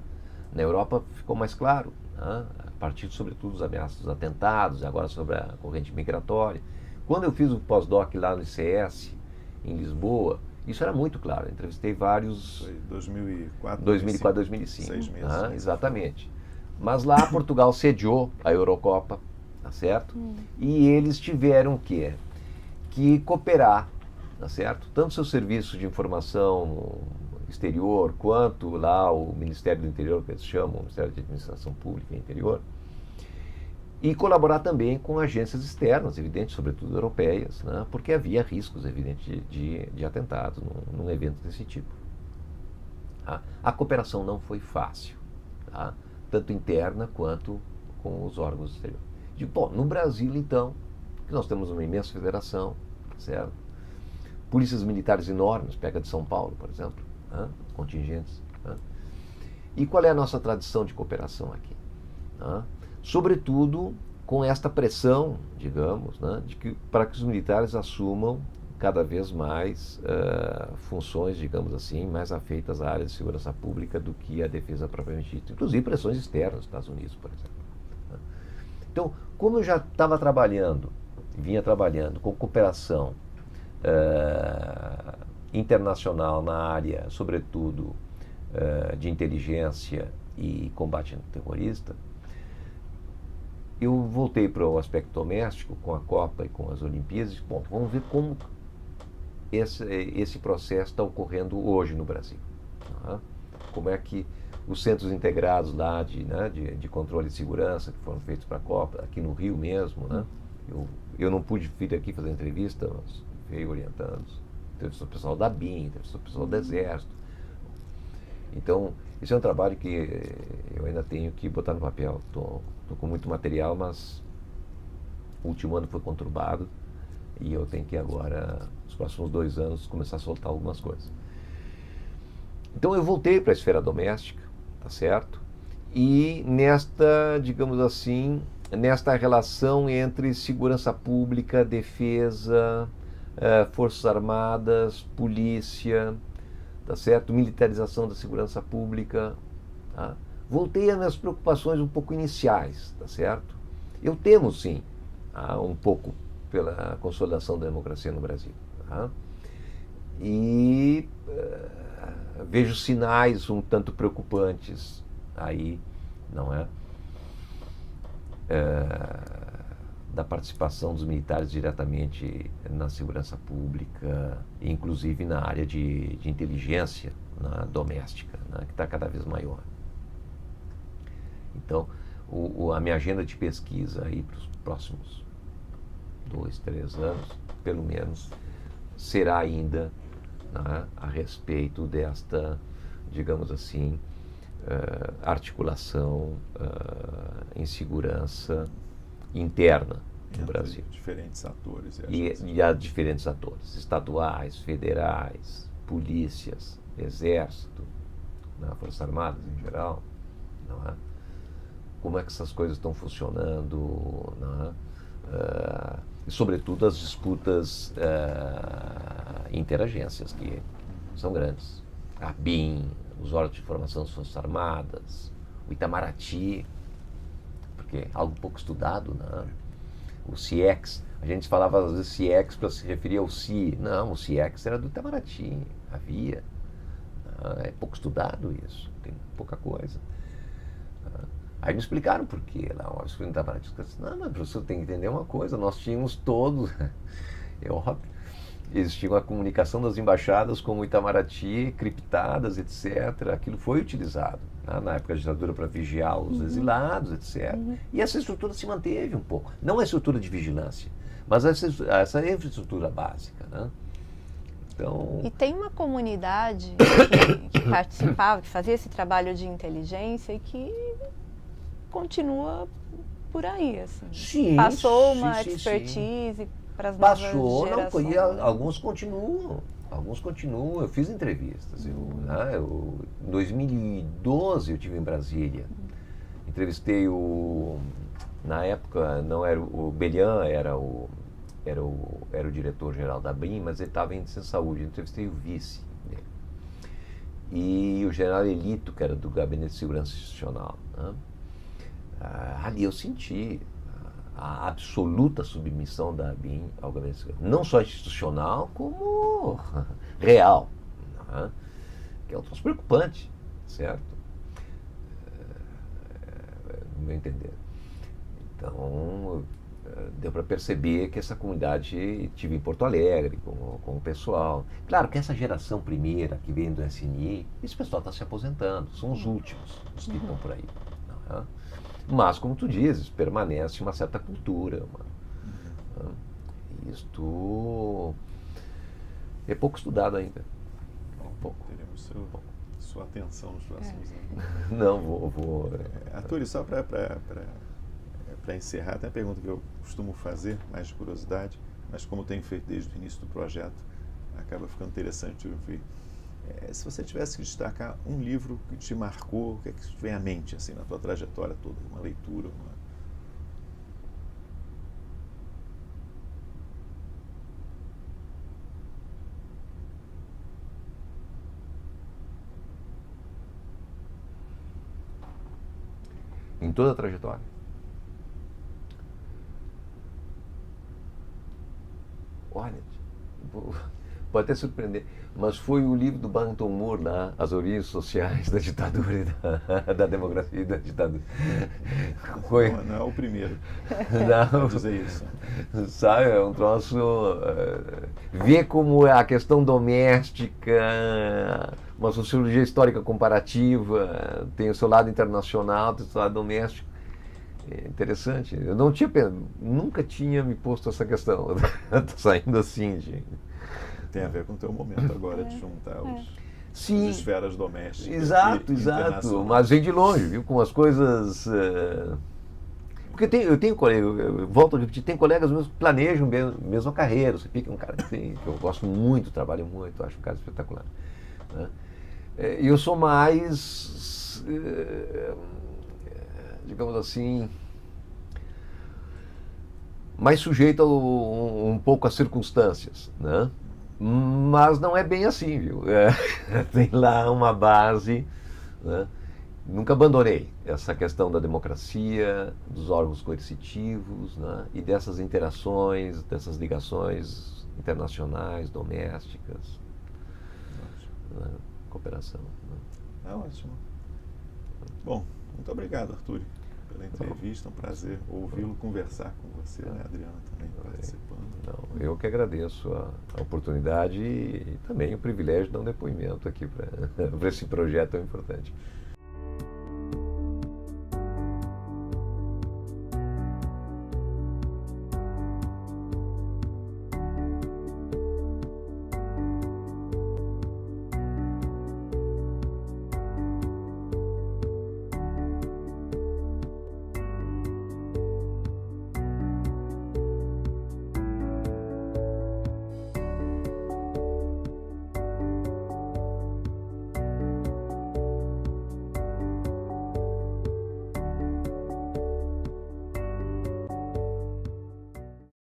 Na Europa ficou mais claro, tá? A partir, sobretudo, dos ameaças dos atentados, agora sobre a corrente migratória. Quando eu fiz o pós-doc lá no ICS, em Lisboa, isso era muito claro. Eu entrevistei vários...
Foi 2004,
2005.
6 meses.
Tá? Exatamente. Mas lá Portugal sediou a Eurocopa, tá certo? E eles tiveram que cooperar, tá certo? Tanto seu serviço de informação exterior, quanto lá o Ministério do Interior, que eles chamam, o Ministério de Administração Pública e Interior, e colaborar também com agências externas, evidente, sobretudo europeias, né? Porque havia riscos, evidente, de atentados num evento desse tipo. Tá? A cooperação não foi fácil, tá? Tanto interna quanto com os órgãos exteriores. Bom, no Brasil, então, que nós temos uma imensa federação, certo? Polícias militares enormes, pega de São Paulo, por exemplo, né? Contingentes. Né? E qual é a nossa tradição de cooperação aqui? Né? Sobretudo com esta pressão, digamos, né? Para que os militares assumam cada vez mais funções, digamos assim, mais afeitas à área de segurança pública do que a defesa propriamente dita. Inclusive pressões externas dos Estados Unidos, por exemplo. Né? Então, como eu já estava vinha trabalhando com cooperação internacional na área, sobretudo, de inteligência e combate terrorista, eu voltei para o aspecto doméstico, com a Copa e com as Olimpíadas, e disse, bom, vamos ver como esse processo está ocorrendo hoje no Brasil. Tá? Como é que os centros integrados lá de controle de segurança que foram feitos para a Copa, aqui no Rio mesmo, né? Eu não pude vir aqui fazer entrevista, mas veio orientando. Entrevistou o pessoal da BIM, entrevistou o pessoal do Exército. Então, esse é um trabalho que eu ainda tenho que botar no papel. Estou com muito material, mas o último ano foi conturbado e eu tenho que agora, nos próximos 2 anos, começar a soltar algumas coisas. Então eu voltei para a esfera doméstica, tá certo? E nesta, digamos assim, nesta relação entre segurança pública, defesa, Forças Armadas, polícia, tá certo? Militarização da segurança pública, tá? Voltei às minhas preocupações um pouco iniciais, tá certo? Eu temo, sim, um pouco pela consolidação da democracia no Brasil, tá? E vejo sinais um tanto preocupantes aí, não é? Da participação dos militares diretamente na segurança pública, inclusive na área de inteligência doméstica, né, que está cada vez maior. Então, a minha agenda de pesquisa aí para os próximos 2, 3 anos, pelo menos, será ainda, né, a respeito desta, digamos assim, articulação em segurança interna no Brasil.
Diferentes atores.
E há diferentes atores, estaduais, federais, polícias, exército, Forças Armadas em geral, não é? Como é que essas coisas estão funcionando, não é? E sobretudo as disputas interagências, que são grandes. A BIM, os órgãos de informação das Forças Armadas, o Itamaraty, porque é algo pouco estudado, né? O CIEX, a gente falava às vezes CIEX para se referir ao CI. Não, o CIEX era do Itamaraty, havia. É pouco estudado isso, tem pouca coisa. Aí me explicaram por quê. Lá, uma vez fui no Itamaraty, eu disse, não, mas professor, tem que entender uma coisa, nós tínhamos todos, é óbvio, existia a comunicação das embaixadas com o Itamaraty, criptadas, etc. Aquilo foi utilizado, né, na época da ditadura para vigiar os exilados, etc. E essa estrutura se manteve um pouco. Não a estrutura de vigilância, mas essa infraestrutura básica, né? Então,
E tem uma comunidade que participava, que fazia esse trabalho de inteligência e que continua por aí, assim.
sim,
Passou
sim,
uma
sim, sim.
expertise para as novas
Passou, não,
gerações.
e alguns continuam, eu fiz entrevistas, em 2012 eu estive em Brasília, entrevistei na época não era o Belian, era o diretor-geral da BIM, mas ele estava em índice de saúde, eu entrevistei o vice dele. E o general Elito, que era do Gabinete de Segurança Institucional, né? Ali eu senti a absoluta submissão da ABIN ao Gabinete de Segurança, não só institucional, como real, né? Que é um troço preocupante, certo? No meu entender. Então, deu para perceber que essa comunidade tive em Porto Alegre, com o pessoal. Claro que essa geração primeira que vem do SNI, esse pessoal está se aposentando, são os últimos, os que estão por aí. Né? Mas, como tu dizes, permanece uma certa cultura. Isto é pouco estudado ainda.
Bom, teremos sua atenção nos próximos anos.
Não, vou.
Arthur, só para encerrar, tem a pergunta que eu costumo fazer, mais de curiosidade, mas como tenho feito desde o início do projeto, acaba ficando interessante ouvir. Se você tivesse que destacar um livro que te marcou, o que é que te vem à mente, assim, na tua trajetória toda, uma leitura,
Em toda a trajetória. Olha, pode até surpreender, mas foi o livro do Barrington Moore lá, As Origens Sociais da Ditadura e da Democracia e da Ditadura. Foi...
Não é o primeiro
a
dizer isso.
Sabe, é um troço... ver como a questão doméstica, uma sociologia histórica comparativa, tem o seu lado internacional, tem o seu lado doméstico. É interessante. Eu nunca tinha me posto essa questão. Estou saindo assim, gente.
Tem a ver com o teu momento agora de juntar as esferas domésticas.
Exato. Mas vem de longe, viu? Com as coisas. Porque eu tenho colegas, eu volto a repetir, tem colegas meus que planejam mesmo a carreira. Você fica um cara que eu gosto muito, trabalho muito, acho um cara espetacular. Né? E eu sou mais. Digamos assim, mais sujeito um pouco às circunstâncias, né? Mas não é bem assim, viu? Tem lá uma base, né? Nunca abandonei essa questão da democracia, dos órgãos coercitivos, né? E dessas interações, dessas ligações internacionais, domésticas, né? Cooperação. Né?
Ótimo. Bom, muito obrigado, Arthur, pela entrevista. Um prazer ouvi-lo, conversar com você, né, Adriana, também participando.
Não, eu que agradeço a oportunidade e também o privilégio de dar um depoimento aqui para esse projeto tão importante.